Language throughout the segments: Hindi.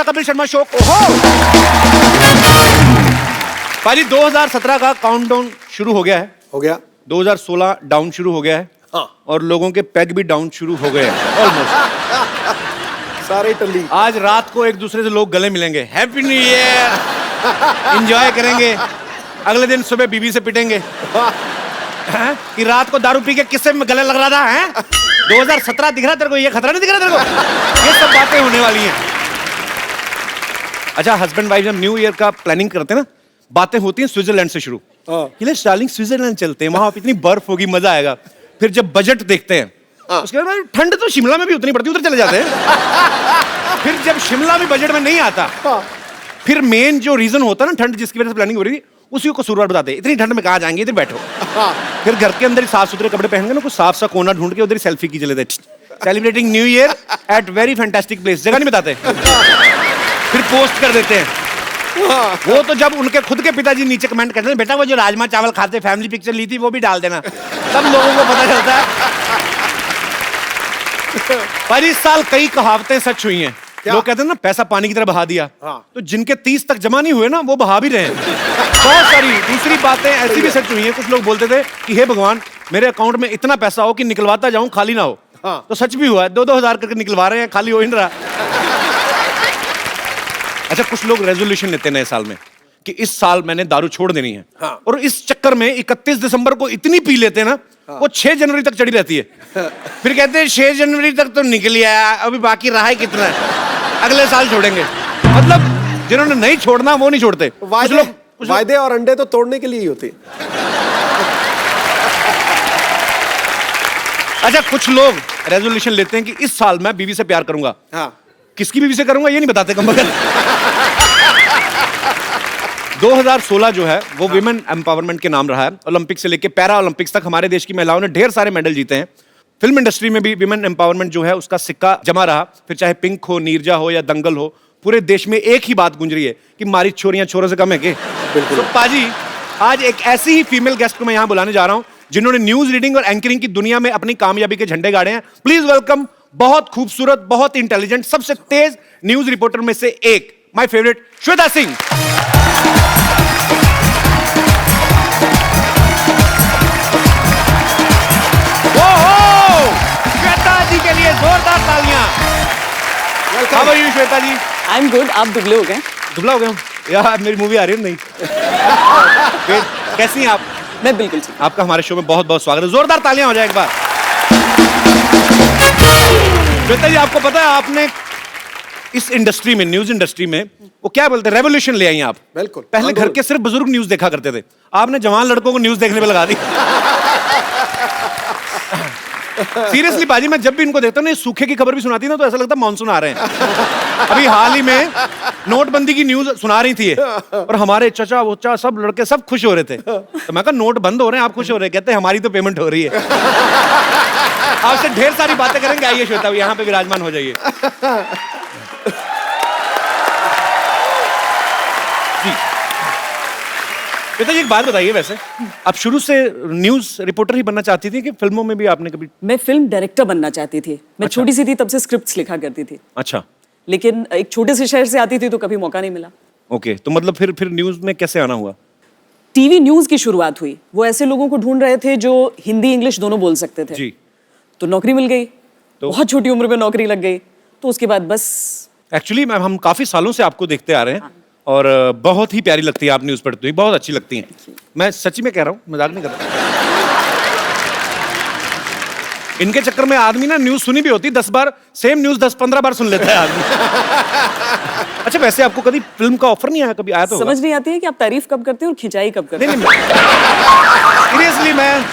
कपिल शर्मा शो। ओहो पाजी 2017 का काउंटडाउन शुरू हो गया है। हो गया। 2016 डाउन शुरू हो गया है। हाँ। और लोगों के पैग भी डाउन शुरू हो गए हैं ऑलमोस्ट। सारे टल्ली। आज रात को एक दूसरे से लोग गले मिलेंगे, हैप्पी न्यू ईयर, एंजॉय करेंगे। अगले दिन सुबह बीबी से पिटेंगे कि रात को दारू पी के किससे गले लग रहा था हैं? 2017 दिख रहा तेरे को, ये खतरा नहीं दिख रहा तेरे को? ये सब बातें होने वाली हैं। अच्छा, हस्बैंड वाइफ जब न्यू ईयर का प्लानिंग करते हैं ना, बातें होती हैं स्विट्जरलैंड से शुरू। डार्लिंग स्विट्जरलैंड चलते हैं, वहां इतनी बर्फ होगी, मजा आएगा। फिर जब बजट देखते हैं उसके बाद ठंड तो शिमला में भी उतनी पड़ती है, उधर चले जाते हैं। फिर जब शिमला भी बजट में नहीं आता, फिर मेन जो रीजन होता है ना ठंड जिसकी वजह से प्लानिंग हो रही थी, उसी को कसूरवार बताते हैं। इतनी ठंड में कहाँ जाएंगे, इधर बैठो। फिर घर के अंदर साफ सुथरे कपड़े पहन के ना, कुछ साफ सा कोना ढूंढ के उधर सेल्फी की चले थे, celebrating new year at very fantastic place. जगह नहीं बताते, फिर पोस्ट कर देते हैं। वो तो जब उनके खुद के पिताजी नीचे कमेंट करते हैं, बेटा वो जो राजमा चावल खाते फैमिली पिक्चर ली थी वो भी डाल देना, तब लोगों को पता चलता है। पर इस साल कई कहावतें सच हुई हैं। लोग कहते हैं ना, पैसा पानी की तरह बहा दिया। तो जिनके 30 तक जमा नहीं हुए ना, वो बहा भी रहे हैं। बहुत सारी दूसरी बातें ऐसी भी सच हुई हैं। कुछ लोग बोलते थे कि हे भगवान, मेरे अकाउंट में इतना पैसा हो कि निकलवाता जाऊं, खाली ना हो। तो सच भी हुआ है, 2-2 हजार करके निकलवा रहे हैं, खाली हो ही नहीं रहा। अच्छा, कुछ लोग रेजोल्यूशन लेते हैं नए साल में कि इस साल मैंने दारू छोड़ देनी है। और इस चक्कर में 31 दिसंबर को इतनी पी लेते हैं ना, वो 6 जनवरी तक चढ़ी रहती है। फिर कहते हैं 6 जनवरी तक तो निकल आया, अभी बाकी रहा है कितना है, अगले साल छोड़ेंगे। मतलब जिन्होंने नहीं छोड़ना वो नहीं छोड़ते। वायदे और अंडे तो तोड़ने के लिए ही होते। अच्छा, कुछ लोग रेजोल्यूशन लेते हैं कि इस साल मैं बीवी से प्यार करूंगा। किसकी बीवी से करूंगा ये नहीं बताते कमबख्त। 2016 जो है वो विमेन एम्पावरमेंट के नाम रहा है। ओलंपिक से लेके पैरा ओलंपिक्स तक हमारे देश की महिलाओं ने ढेर सारे मेडल जीते हैं। फिल्म इंडस्ट्री में भी विमेन एम्पावरमेंट जो है उसका सिक्का जमा रहा। फिर चाहे पिंक हो, नीरजा हो या दंगल हो, पूरे देश में एक ही बात गूंज रही है कि मारी छोरियां छोरों से कम है के। बिल्कुल। तो पाजी, आज एक ऐसी ही फीमेल गेस्ट को मैं यहां बुलाने जा रहा हूं जिन्होंने न्यूज रीडिंग और एंकरिंग की दुनिया में अपनी कामयाबी के झंडे गाड़े हैं। प्लीज वेलकम, बहुत खूबसूरत, बहुत इंटेलिजेंट, सबसे तेज न्यूज रिपोर्टर में से एक, माय फेवरेट श्वेता सिंह। श्वेता जी के लिए जोरदार तालियां। How are you Shweta ji? I am good. आप दुबले हो गए? दुबला हो गया हूं यार, मेरी मूवी आ रही है नहीं। कैसी हैं आप? मैं बिल्कुल ठीक। आपका हमारे शो में बहुत बहुत स्वागत है। जोरदार तालियां हो जाए एक बार। श्वेता जी, आपको पता है आपने इस इंडस्ट्री में, न्यूज इंडस्ट्री में, वो क्या बोलते हैं, रेवोल्यूशन ले आई आप। बिल्कुल। पहले घर के सिर्फ बुजुर्ग न्यूज देखा करते थे, आपने जवान लड़कों को न्यूज देखने पे लगा दी। सीरियसली बाजी, मैं जब भी इनको देखता हूँ ना, सूखे की खबर भी सुनाती ना, तो ऐसा लगता है मानसून आ रहे हैं। अभी हाल ही में नोटबंदी की न्यूज सुना रही थी और हमारे चचा वोचा सब लड़के सब खुश हो रहे थे। तो मैं कहा नोट बंद हो रहे हैं, आप खुश हो रहे हैं? कहते हैं हमारी तो पेमेंट हो रही है। आपसे ढेर सारी बातें करेंगे। आइए श्वेता, यहाँ पे विराजमान हो जाइए जी। श्वेता जी, एक बात बताइए, वैसे आप शुरू से न्यूज रिपोर्टर ही बनना चाहती थी कि फिल्मों में भी आपने कभी? मैं फिल्म डायरेक्टर बनना चाहती थी। मैं छोटी सी थी तब से स्क्रिप्ट्स लिखा करती थी। अच्छा। लेकिन एक छोटे से शहर से आती थी तो कभी मौका नहीं मिला। ओके, तो मतलब फिर न्यूज में कैसे आना हुआ? टीवी न्यूज की शुरुआत हुई। वो ऐसे लोगों को ढूंढ रहे थे जो हिंदी इंग्लिश दोनों बोल सकते थे जी। तो नौकरी मिल गई। तो बहुत छोटी उम्र में नौकरी लग गई। तो उसके बाद बस। एक्चुअली मैम, हम काफी सालों से आपको देखते आ रहे हैं और बहुत ही प्यारी लगती है आप न्यूज पढ़ती हुई, बहुत अच्छी लगती हैं। मैं सच्ची में कह रहा हूँ, मजाक नहीं कर रहा। इनके चक्कर में आदमी ना न्यूज सुनी भी होती 10 बार, सेम न्यूज 10-15 बार सुन लेता है आदमी। अच्छा, वैसे आपको कभी फिल्म का ऑफर नहीं आया? कभी आया तो समझ नहीं आती है कि आप तारीफ कब करते हैं और खिंचाई कब करते हैं। सीरियसली मैं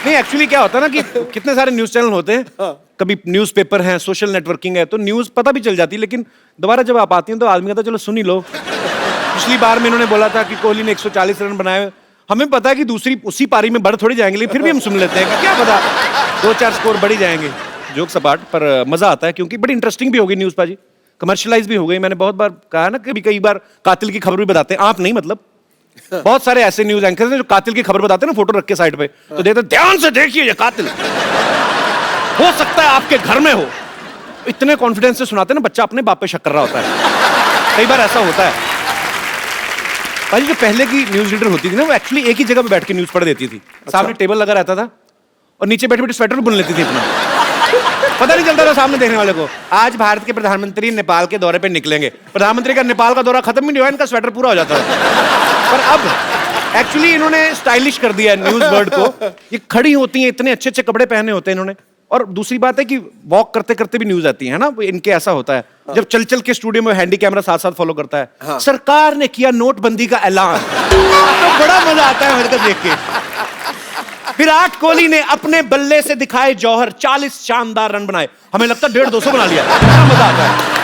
नहीं, एक्चुअली क्या होता है ना कि कितने सारे न्यूज चैनल होते हैं, कभी न्यूज़पेपर है, सोशल नेटवर्किंग है, तो न्यूज पता भी चल जाती है, लेकिन दोबारा जब आप आती हैं तो आदमी कहता है चलो सुन ही लो। पिछली बार में इन्होंने बोला था कि कोहली ने 140 रन बनाए, हमें पता है कि दूसरी उसी पारी में बढ़ थोड़ी जाएंगे, लेकिन फिर भी हम सुन लेते हैं कि क्या पता 2-4 स्कोर बढ़ ही जाएंगे। जोक सपाट, पर मजा आता है क्योंकि बड़ी इंटरेस्टिंग भी हो गई न्यूज पाजी, कमर्शियलाइज भी हो गई। मैंने बहुत बार कहा ना, कई बार कातिल की खबर भी बताते हैं, आप नहीं मतलब बहुत सारे ऐसे न्यूज एंकर हैं जो कातिल की खबर बताते हैं ना, फोटो रख के साइड पे, तो देते ध्यान से देखिए ये कातिल हो सकता है आपके घर में हो। इतने कॉन्फिडेंस से सुनाते हैं ना, बच्चा अपने बाप पे शक कर रहा होता है। कई बार ऐसा होता है भाई। जो पहले की न्यूज रीडर होती थी ना, वो एक्चुअली एक ही जगह पे बैठ के न्यूज पढ़ देती थी। सामने टेबल लगा रहता था और नीचे बैठे बैठे स्वेटर बुन लेती थी अपना। पता नहीं चलता था सामने देखने वाले को। आज भारत के प्रधानमंत्री नेपाल के दौरे पे निकलेंगे। प्रधानमंत्री का नेपाल का दौरा खत्म ही नहीं हुआ, इनका स्वेटर पूरा हो जाता था। पर अब एक्चुअली इन्होंने स्टाइलिश कर दिया न्यूज वर्ड को। ये खड़ी होती हैं, इतने अच्छे अच्छे कपड़े पहने होते हैं इन्होंने। और दूसरी बात है कि वॉक करते करते भी न्यूज आती है ना, इनके ऐसा होता है। जब चल चल के स्टूडियो में हैंडी कैमरा साथ साथ फॉलो करता है। हाँ। सरकार ने किया नोटबंदी का ऐलान, तो बड़ा मजा आता है मेरे को देख के। विराट कोहली ने अपने बल्ले से दिखाए जौहर, 40 शानदार रन बनाए। हमें लगता है 150-200 बना लिया। बड़ा मजा आता है।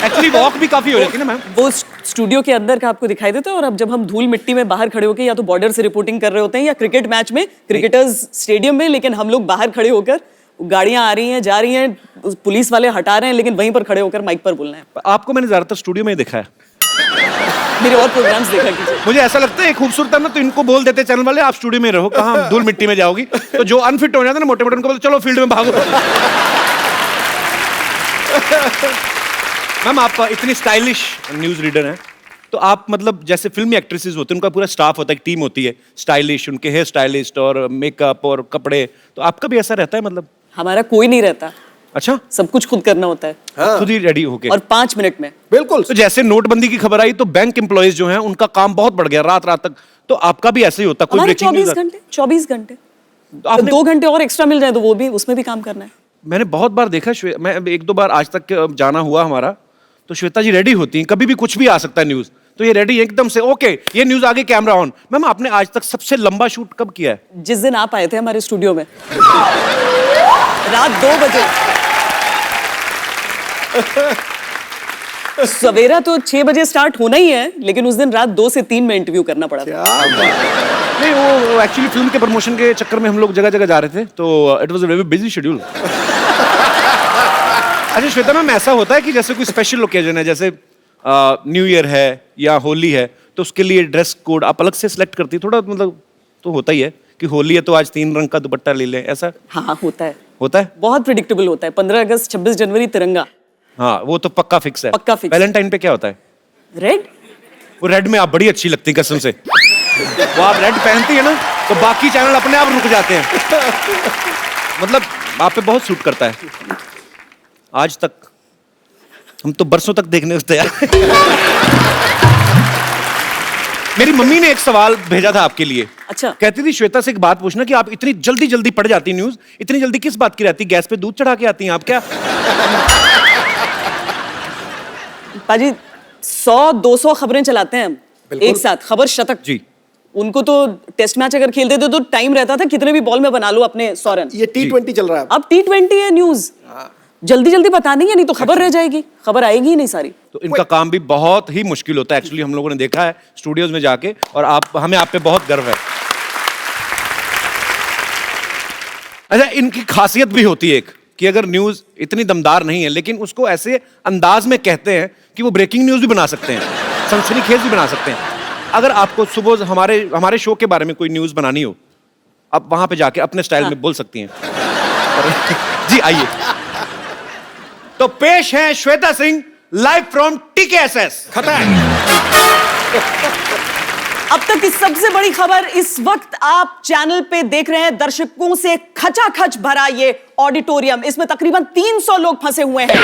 एक्चुअली वॉक भी काफी हो जाती है ना मैम। वो स्टूडियो के अंदर का आपको दिखाई देता है, और अब जब हम धूल मिट्टी में बाहर खड़े होकर या तो बॉर्डर से रिपोर्टिंग कर रहे होते हैं या क्रिकेट मैच में क्रिकेटर्स स्टेडियम में, लेकिन हम लोग बाहर खड़े होकर, गाड़ियां आ रही हैं जा रही हैं, पुलिस वाले हटा रहे हैं, लेकिन वहीं पर खड़े होकर माइक पर बोलना है। आपको मैंने ज्यादातर स्टूडियो में ही देखा है। मेरे और प्रोग्राम्स देखा कीजिए। मुझे ऐसा लगता है खूबसूरत है ना, तो इनको बोल देते चैनल वाले आप स्टूडियो में रहो, कहाँ धूल मिट्टी में जाओगी। तो जो अनफिट हो जाता है ना मोटे मोटे, उनको बोलते चलो फील्ड में भागो। मैम आप इतनी स्टाइलिश न्यूज रीडर हैं, तो आप मतलब जैसे फिल्मी एक्ट्रेसेस होते हैं, उनका पूरा स्टाफ होता है, एक टीम होती है स्टाइलिश, उनके हेयर स्टाइलिस्ट और मेकअप और कपड़े, तो आपका भी ऐसा रहता है मतलब? हमारा कोई नहीं रहता, अच्छा, सब कुछ खुद करना होता है। हाँ। खुद ही रेडी होके, और 5 मिनट में। बिल्कुल। तो जैसे नोटबंदी की खबर आई तो बैंक एम्प्लॉइज जो हैं उनका काम बहुत बढ़ गया, रात रात तक। तो आपका भी ऐसे ही होता? कोई हमारे ब्रेकिंग 24 घंटे तो आपने 2 घंटे और एक्स्ट्रा मिल जाए तो वो भी, उसमें भी काम करना है। मैंने बहुत बार देखा, मैं 1-2 बार आज तक जाना हुआ हमारा, तो श्वेता जी रेडी होती हैं, कभी भी कुछ भी आ सकता है न्यूज, तो ये रेडी एकदम से, ओके ये न्यूज आगे, कैमरा ऑन। मैम आपने आज तक सबसे लंबा शूट कब किया है? जिस दिन आप आए थे हमारे स्टूडियो में रात 2 बजे। सवेरा तो 6 बजे स्टार्ट होना ही है, लेकिन उस दिन रात 2 से 3 में इंटरव्यू करना पड़ा था। नहीं, वो एक्चुअली फिल्म के प्रमोशन के चक्कर में हम लोग जगह जगह जा रहे थे, तो it was a very busy schedule. अच्छा श्वेता मैम, ऐसा होता है कि जैसे कोई स्पेशल ओकेजन है, जैसे न्यू ईयर है या होली है, तो उसके लिए ड्रेस कोड आप अलग से सिलेक्ट करती है? थोड़ा मतलब तो होता ही है कि होली है तो आज 3 रंग का दुपट्टा ले लें, ऐसा? हाँ होता है, होता है, बहुत प्रिडिक्टेबल होता है। 15 अगस्त 26 जनवरी तिरंगा, हाँ वो तो पक्का फिक्स है। पक्का फिक्स। वैलेंटाइन पे क्या होता है? रेड। वो रेड में आप बड़ी अच्छी लगती है कसम से। वो आप रेड पहनती है ना, तो बाकी चैनल अपने आप रुक जाते हैं। मतलब आप पे बहुत सूट करता है। आज तक हम तो बरसों तक देखने को तैयार। मेरी मम्मी ने एक सवाल भेजा था आपके लिए। अच्छा। कहती थी श्वेता से एक बात पूछना कि आप इतनी जल्दी जल्दी पढ़ जाती न्यूज, इतनी जल्दी किस बात की रहती? गैस पे दूध चढ़ा के आती हैं आप क्या? पाजी 100-200 खबरें चलाते हैं हम एक साथ, खबर शतक जी। उनको तो टेस्ट मैच अगर खेलते थे तो टाइम रहता था, कितने भी बॉल में बना लो अपने 100 रन। ये T20 चल रहा है अब T20 है न्यूज, जल्दी जल्दी बतानी है, नहीं तो खबर रह जाएगी, खबर आएगी ही नहीं सारी। तो इनका काम भी बहुत ही मुश्किल होता है एक्चुअली, हम लोगों ने देखा है स्टूडियोज में जाके, और हमें आप पे बहुत गर्व है। अच्छा, इनकी खासियत भी होती है एक कि अगर न्यूज इतनी दमदार नहीं है, लेकिन उसको ऐसे अंदाज में कहते हैं कि वो ब्रेकिंग न्यूज भी बना सकते हैं, सनसनीखेज भी बना सकते हैं। अगर आपको सुबह हमारे शो के बारे में कोई न्यूज बनानी हो, आप वहां पे जाके अपने स्टाइल में बोल सकती हैं। जी आइए, तो पेश है श्वेता सिंह लाइव फ्रॉम टीकेएसएस। अब तक की सबसे बड़ी खबर इस वक्त आप चैनल पे देख रहे हैं, दर्शकों से खचाखच भरा ये ऑडिटोरियम, इसमें तकरीबन 300 लोग फंसे हुए हैं।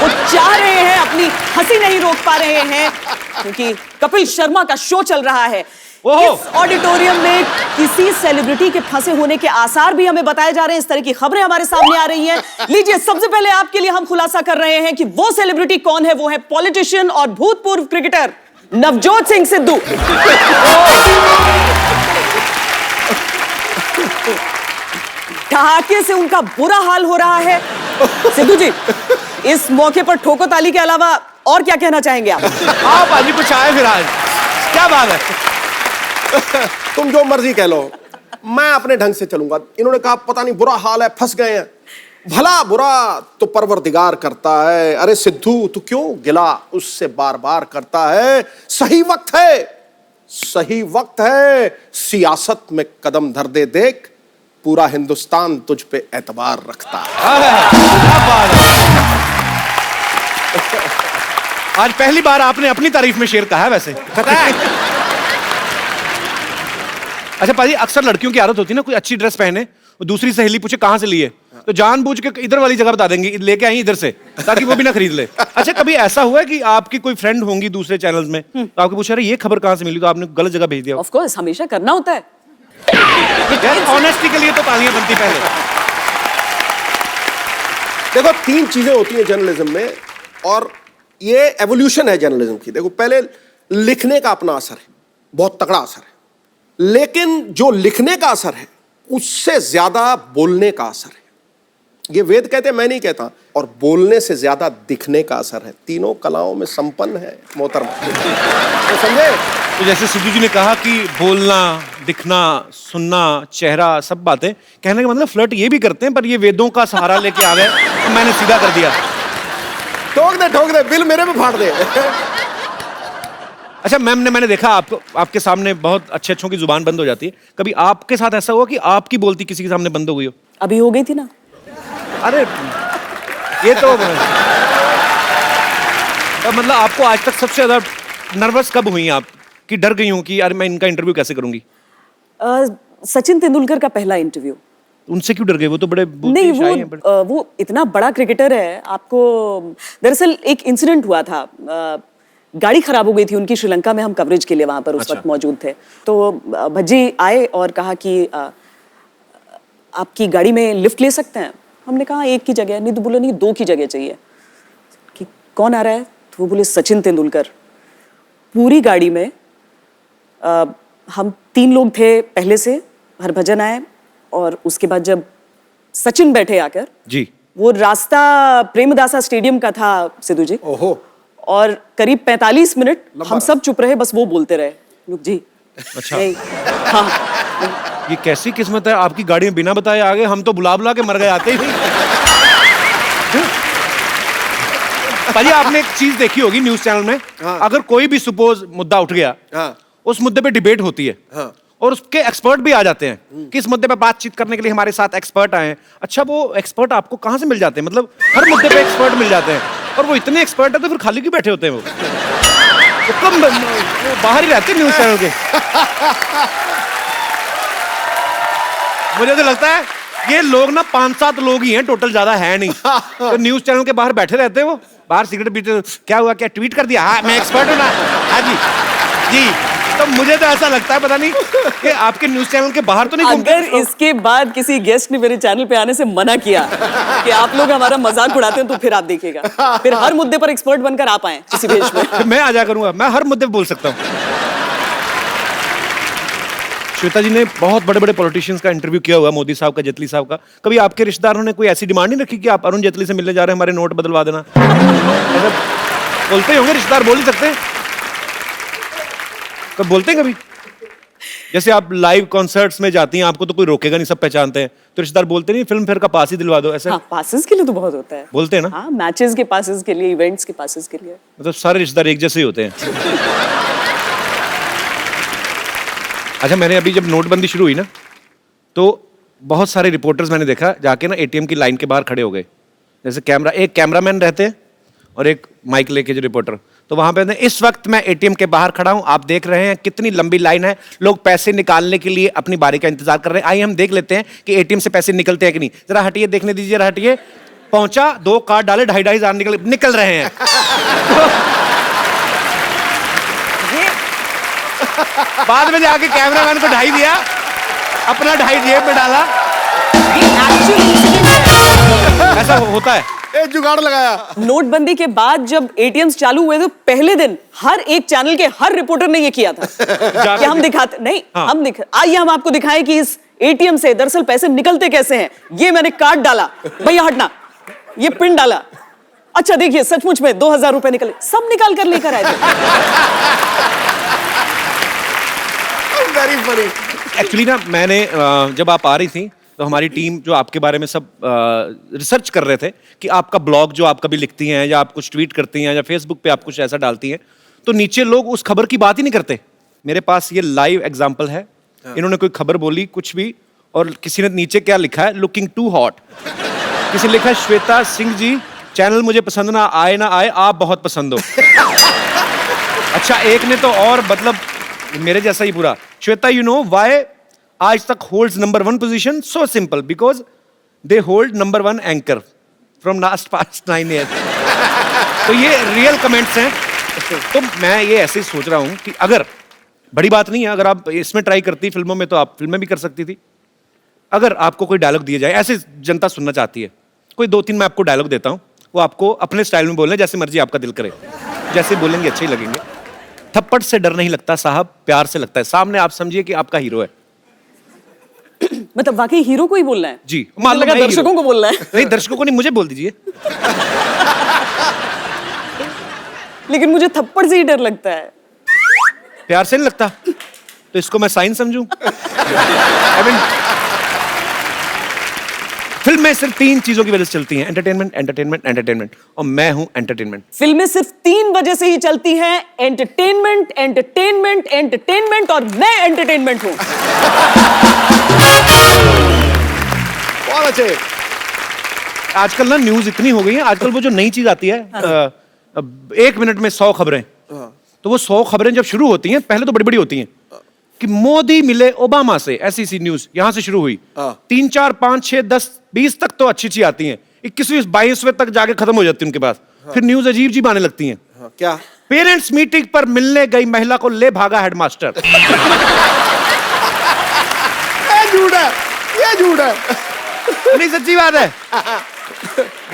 वो चाह रहे हैं, अपनी हंसी नहीं रोक पा रहे हैं क्योंकि कपिल शर्मा का शो चल रहा है। इस ऑडिटोरियम में किसी सेलिब्रिटी के फंसे होने के आसार भी हमें बताए जा रहे हैं, इस तरह की खबरें हमारे सामने आ रही हैं। लीजिए, सबसे पहले आपके लिए हम खुलासा कर रहे हैं कि वो सेलिब्रिटी कौन है। वो है पॉलिटिशियन और भूतपूर्व क्रिकेटर नवजोत सिंह सिद्धू। ठहाके से उनका बुरा हाल हो रहा है। सिद्धू जी, इस मौके पर ठोको ताली के अलावा और क्या कहना चाहेंगे आप? आप आज कुछ आए फिर, आज क्या बात है? तुम जो मर्जी कह लो, मैं अपने ढंग से चलूंगा। इन्होंने कहा पता नहीं बुरा हाल है, फंस गए हैं। भला बुरा तो परवरदिगार करता है। अरे सिद्धू, तू क्यों गिला उससे बार बार करता है? सही वक्त है, सही वक्त है, सियासत में कदम धर दे, देख पूरा हिंदुस्तान तुझ पे एतबार रखता है। क्या बात है? आज पहली बार आपने अपनी तारीफ में शेर कहा है वैसे। अच्छा पाजी, अक्सर लड़कियों की आदत होती है ना, कोई अच्छी ड्रेस पहने, दूसरी सहेली पूछे कहाँ से ली है, तो जानबूझ के इधर वाली जगह बता देंगे, लेके आई इधर से, ताकि वो भी ना खरीद ले। अच्छा कभी ऐसा हुआ है कि आपकी कोई फ्रेंड होंगी दूसरे चैनल्स में, तो आपको पूछा, अरे ये खबर कहाँ से मिली, तो आपने गलत जगह भेज दिया? ऑफ कोर्स, हमेशा करना होता है। ऑनेस्टी के लिए तो तालियां बनती पहले। देखो 3 चीजें होती हैं जर्नलिज्म में, और ये एवोल्यूशन है जर्नलिज्म की। देखो पहले लिखने का अपना असर है, बहुत तगड़ा असर है, लेकिन जो लिखने का असर है उससे ज्यादा बोलने का असर है। ये वेद कहते हैं, मैं नहीं कहता। और बोलने से ज्यादा दिखने का असर है। तीनों कलाओं में संपन्न है मोहतरमा, तो समझे? तो जैसे सिद्धू जी ने कहा कि बोलना, दिखना, सुनना, चेहरा, सब बातें, कहने का मतलब फ्लर्ट ये भी करते हैं, पर ये वेदों का सहारा लेके आ गए, तो मैंने सीधा कर दिया। ठोक दे, बिल मेरे में फाड़ दे। अच्छा मैंने देखा आपको, आपके सामने बहुत अच्छे अच्छों की जुबान बंद हो जाती है, कभी आपके साथ ऐसा हुआ कि आपकी बोलती किसी के सामने बंद हो गई हो? अभी हो गई थी ना। अरे ये तो मतलब आपको आज तक सबसे ज्यादा नर्वस कब हुई आप, कि डर गई हूं कि यार मैं इनका इंटरव्यू कैसे करूंगी? सचिन तेंदुलकर का पहला इंटरव्यू। उनसे क्यों डर गए? वो तो बड़े नहीं, वो इतना बड़ा क्रिकेटर है। आपको दरअसल एक इंसिडेंट हुआ था, गाड़ी खराब हो गई थी उनकी श्रीलंका में, हम कवरेज के लिए वहां पर उस वक्त मौजूद थे। तो भज्जी आए और कहा कि आपकी गाड़ी में लिफ्ट ले सकते हैं? हमने कहा एक की जगह नहीं, तो बोले नहीं 2 की जगह चाहिए। कि कौन आ रहा है? तो वो बोले सचिन तेंदुलकर। पूरी गाड़ी में हम 3 लोग थे पहले से, हरभजन आए, और उसके बाद जब सचिन बैठे आकर जी, वो रास्ता प्रेमदासा स्टेडियम का था सिद्धू जी। ओहो। और करीब 45 मिनट हम सब चुप रहे, बस वो बोलते रहे, लोग जी। अच्छा। नहीं, हाँ। ये कैसी किस्मत है, आपकी गाड़ी में बिना बताए आ गए, हम तो बुला बुला के मर गए आते ही। भाई आपने एक चीज देखी होगी न्यूज चैनल में, हाँ। अगर कोई भी सपोज मुद्दा उठ गया, हाँ। उस मुद्दे पे डिबेट होती है, हाँ। और उसके एक्सपर्ट भी आ जाते हैं कि इस मुद्दे पे बातचीत करने के लिए हमारे साथ एक्सपर्ट आए हैं। अच्छा वो एक्सपर्ट आपको कहाँ से मिल जाते हैं? मतलब हर मुद्दे पे एक्सपर्ट मिल जाते हैं, और वो इतने एक्सपर्ट है तो फिर खाली क्यों बैठे होते हैं? वो कम बाहर ही रहते हैं न्यूज चैनल के। मुझे तो लगता है ये लोग ना 5-7 लोग ही हैं टोटल, ज्यादा है नहीं। तो न्यूज चैनल के बाहर बैठे रहते हैं, वो बाहर सिगरेट पीते, क्या हुआ, क्या ट्वीट कर दिया, हाँ मैं एक्सपर्ट हूँ ना, हाँ जी जी। तो मुझे तो ऐसा लगता है, पता नहीं कि आपके न्यूज चैनल के बाहर तो नहीं घूमते। अगर इसके बाद किसी गेस्ट ने मेरे चैनल पे आने से मना किया कि आप लोग हमारा मजाक उड़ाते हैं, तो फिर आप देखिएगा, फिर हर मुद्दे पर एक्सपर्ट बनकर आप आए किसी भेष में। मैं आ जा करूंगा, मैं हर मुद्दे पे बोल सकता हूँ। श्वेता जी ने बहुत बड़े बड़े पॉलिटिशियंस का इंटरव्यू किया हुआ, मोदी साहब का, जेटली साहब का। कभी आपके रिश्तेदारों ने कोई ऐसी डिमांड नहीं रखी कि आप अरुण जेटली से मिलने जा रहे हैं, हमारे नोट बदलवा देना? ऐसा बोलते ही होंगे रिश्तेदार, बोल ही सकते हैं, कब बोलते हैं कभी? जैसे आप लाइव कॉन्सर्ट्स में जाती हैं, आपको तो कोई रोकेगा नहीं, सब पहचानते हैं, तो रिश्तेदार बोलते नहीं फिल्म फेयर का पास ही दिलवा दो, ऐसे? हाँ, पासेस के लिए तो बहुत होता है। बोलते हैं ना? हाँ, मैचेस के पासेस के लिए, इवेंट्स के पासेस के लिए। मतलब सारे रिश्तेदार एक जैसे ही होते हैं। अच्छा मैंने अभी जब नोटबंदी शुरू हुई ना, तो बहुत सारे रिपोर्टर्स मैंने देखा जाके ना एटीएम की लाइन के बाहर खड़े हो गए। जैसे एक कैमरामैन रहते हैं और एक माइक लेके जो रिपोर्टर, तो वहां पे इस वक्त मैं एटीएम के बाहर खड़ा हूं, आप देख रहे हैं कितनी लंबी लाइन है, लोग पैसे निकालने के लिए अपनी बारी का इंतजार कर रहे हैं। आइए हम देख लेते हैं कि एटीएम से पैसे निकलते हैं कि नहीं। जरा हटिए, देखने दीजिए, जरा हटिए। पहुंचा, 2 कार्ड डाले, 2,500 निकल रहे हैं। बाद में जाके कैमरामैन को 2.5 दिया, अपना 2.5 जेब में डाला। ऐसा होता है, जुगाड़ लगाया। नोटबंदी के बाद जब एटीएम्स चालू हुए, तो पहले दिन हर एक चैनल के हर रिपोर्टर ने ये किया था कि हम दिखाते नहीं, हाँ। आइए हम आपको दिखाएं कि इस एटीएम से दरअसल पैसे निकलते कैसे हैं। ये मैंने कार्ड डाला, भैया हटना, ये पिन डाला, अच्छा देखिए सचमुच में 2,000 रुपए निकले, सब निकाल कर लेकर आए थे। Very funny. एक्चुअली ना मैंने जब आप आ रही थी तो हमारी टीम जो आपके बारे में सब रिसर्च कर रहे थे कि आपका ब्लॉग जो आप कभी लिखती हैं या आप कुछ ट्वीट करती हैं या फेसबुक पे आप कुछ ऐसा डालती हैं, तो नीचे लोग उस खबर की बात ही नहीं करते। मेरे पास ये लाइव एग्जांपल है। इन्होंने कोई खबर बोली कुछ भी, और किसी ने नीचे क्या लिखा है, लुकिंग टू हॉट। किसी ने लिखा है श्वेता सिंह जी चैनल मुझे पसंद ना आए, आप बहुत पसंद हो। अच्छा, एक ने तो और मतलब मेरे जैसा ही पूरा। श्वेता, यू नो व्हाई आज तक holds number 1 position? So simple, because they hold number 1 anchor from last past 9 year. तो ये रियल कमेंट्स हैं। तो मैं ये ऐसे ही सोच रहा हूं कि अगर बड़ी बात नहीं है, अगर आप इसमें ट्राई करती फिल्मों में, तो आप फिल्में भी कर सकती थी। अगर आपको कोई डायलॉग दिया जाए, ऐसे जनता सुनना चाहती है, कोई 2-3 मैं आपको डायलॉग देता हूं, वो आपको अपने स्टाइल में बोलना है, जैसे मर्जी आपका दिल करे, जैसे बोलेंगे अच्छे ही लगेंगे। थप्पड़ से डर नहीं लगता साहब, प्यार से लगता है। सामने आप समझिए कि आपका हीरो है। मतलब वाकई हीरो को ही बोलना है? जी, मुझे लगा दर्शकों को बोलना है। नहीं, दर्शकों को नहीं, मुझे बोल दीजिए। लेकिन मुझे थप्पड़ से ही डर लगता है। प्यार से नहीं लगता, तो इसको मैं साइन समझूं? I mean, फिल्म में सिर्फ 3 चीजों की वजह से चलती हैं, एंटरटेनमेंट, एंटरटेनमेंट, एंटरटेनमेंट, और मैं हूं एंटरटेनमेंट। फिल्में सिर्फ 3 वजह से ही चलती हैं, एंटरटेनमेंट, एंटरटेनमेंट, एंटरटेनमेंट, और मैं एंटरटेनमेंट हूं। बहुत अच्छे। आजकल ना न्यूज इतनी हो गई है, आजकल वो जो नई चीज आती है, 1 मिनट में 100 खबरें, तो वो 100 खबरें जब शुरू होती हैं, पहले तो बड़ी बड़ी होती हैं कि मोदी मिले ओबामा से, ऐसी सी न्यूज यहां से शुरू हुई। 3, 4, 5, 6, 10, 20 तक तो अच्छी अच्छी आती हैं, 21वीं 22वें तक जाके खत्म हो जाती है उनके पास। फिर न्यूज अजीब जी आने लगती हैं। क्या? पेरेंट्स मीटिंग पर मिलने गई महिला को ले भागा हेडमास्टर। ये झूठ है, ये झूठ है। नहीं, सच्ची बात है।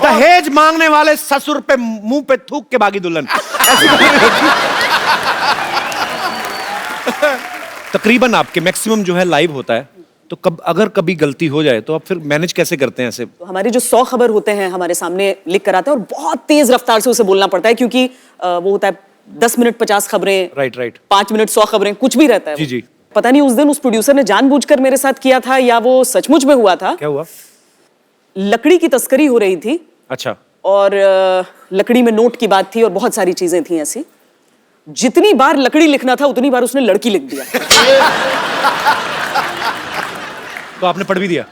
दहेज मांगने वाले ससुर पे मुंह पे थूक के भागी दुल्हन। तकरीबन आपके मैक्सिमम जो है लाइव होता है, तो अगर कभी गलती हो जाए तो आप फिर मैनेज कैसे करते हैं ऐसे? तो हमारे जो 100 खबर होते हैं हमारे सामने लिख कर आते हैं, और बहुत तेज रफ्तार से उसे बोलना पड़ता है, क्योंकि वो होता है 10 मिनट 50 खबरें, राइट, 5 मिनट 100 खबरें, कुछ भी रहता है। जी। पता नहीं उस दिन उस प्रोड्यूसर ने जानबूझकर मेरे साथ किया था या वो सचमुच में हुआ था। क्या हुआ? लकड़ी की तस्करी हो रही थी। अच्छा। और लकड़ी में नोट की बात थी और बहुत सारी चीजें थी ऐसी। जितनी बार लकड़ी लिखना था उतनी बार उसने लड़की लिख दिया। तो आपने पढ़ भी दिया?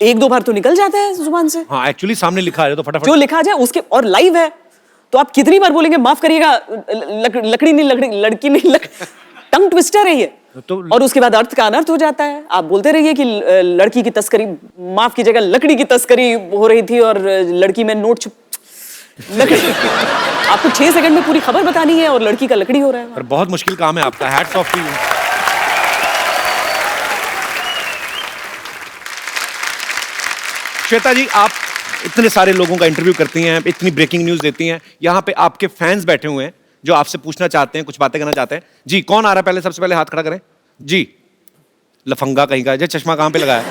1-2 बार तो निकल जाता है जुबान से। हाँ, एक्चुअली सामने लिखा है तो फटाफट जो लिखा जाए उसके, और लाइव है तो आप कितनी बार बोलेंगे माफ करिएगा, लकड़ी नहीं, लड़की नहीं, टंग ट्विस्टर है ये। तो और उसके बाद अर्थ का अनर्थ हो जाता है। आप बोलते रहिए कि लड़की की तस्करी, माफ कीजिएगा, लकड़ी की तस्करी हो रही थी और लड़की में नोट छुप। आपको 6 सेकंड में पूरी खबर बतानी है और लड़की का लकड़ी हो रहा है। और बहुत मुश्किल काम है आपका। Hats off to you. Shweta ji, आप इतने सारे लोगों का इंटरव्यू करती हैं, इतनी ब्रेकिंग न्यूज देती हैं, यहाँ पे आपके फैंस बैठे हुए हैं जो आपसे पूछना चाहते हैं, कुछ बातें करना चाहते हैं। जी, कौन आ रहा है? पहले सबसे पहले हाथ खड़ा करें जी। लफंगा कहीं का, चश्मा कहाँ पे लगाया?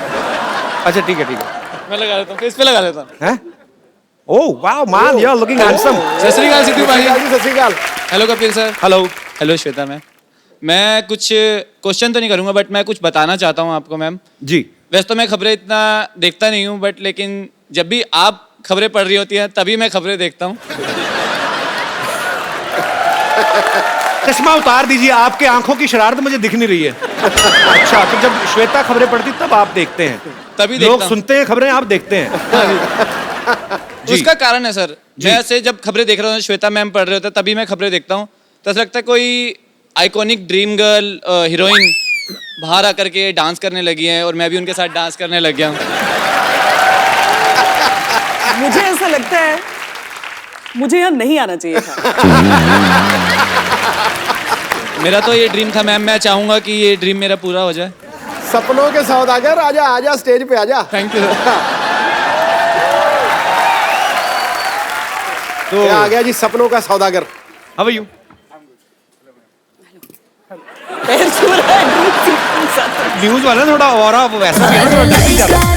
अच्छा, ठीक है। मैं लगा लेता हूँ, फेस पे लगा लेता हूँ। हैं? Oh wow man, you are looking handsome. सत श्री अकाल सिद्धू भाई। सत श्री अकाल। Hello Kapil sir. Hello. Hello Shweta ma'am. मैं कुछ क्वेश्चन तो नहीं करूंगा, बट मैं कुछ बताना चाहता हूँ आपको मैम। जी। वैसे तो मैं खबरें इतना देखता नहीं हूँ, बट लेकिन जब भी आप खबरें पढ़ रही होती हैं तभी मैं खबरें देखता हूँ। चश्मा उतार दीजिए, आपके आंखों की शरारत मुझे दिख नहीं रही है। अच्छा, तो जब श्वेता खबरें पढ़ती तब आप देखते हैं? तभी लोग देखता हूँ। सुनते हैं खबरें, आप देखते हैं? जी। उसका कारण है सर, मैं ऐसे जब खबरें देख रहा हूँ, श्वेता मैम पढ़ रहे होते हैं तभी मैं खबरें देखता हूँ, तो ऐसा लगता है कोई आइकॉनिक ड्रीम गर्ल हीरोइन बाहर आकर के डांस करने लगी है और मैं भी उनके साथ डांस करने लग गया हूँ। मुझे ऐसा लगता है मुझे यहाँ नहीं आना चाहिए था। मेरा तो ये ड्रीम था मैम, मैं चाहूंगा कि ये ड्रीम मेरा पूरा हो जाए। सपनों के सौदागर, आजा आजा स्टेज पे आजा। Thank you. तो आ गया जी सपनों का सौदागर। How are you? पैर छू रहा है। न्यूज वाला थोड़ा और वैसा भी है ना, थोड़ा डर जाता है।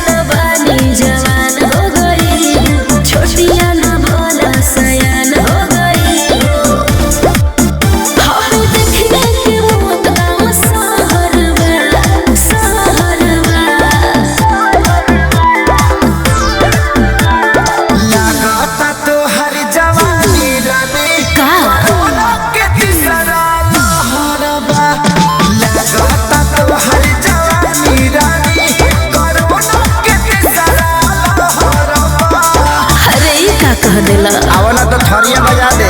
कह देला। आवला तो थरिया बजा दे।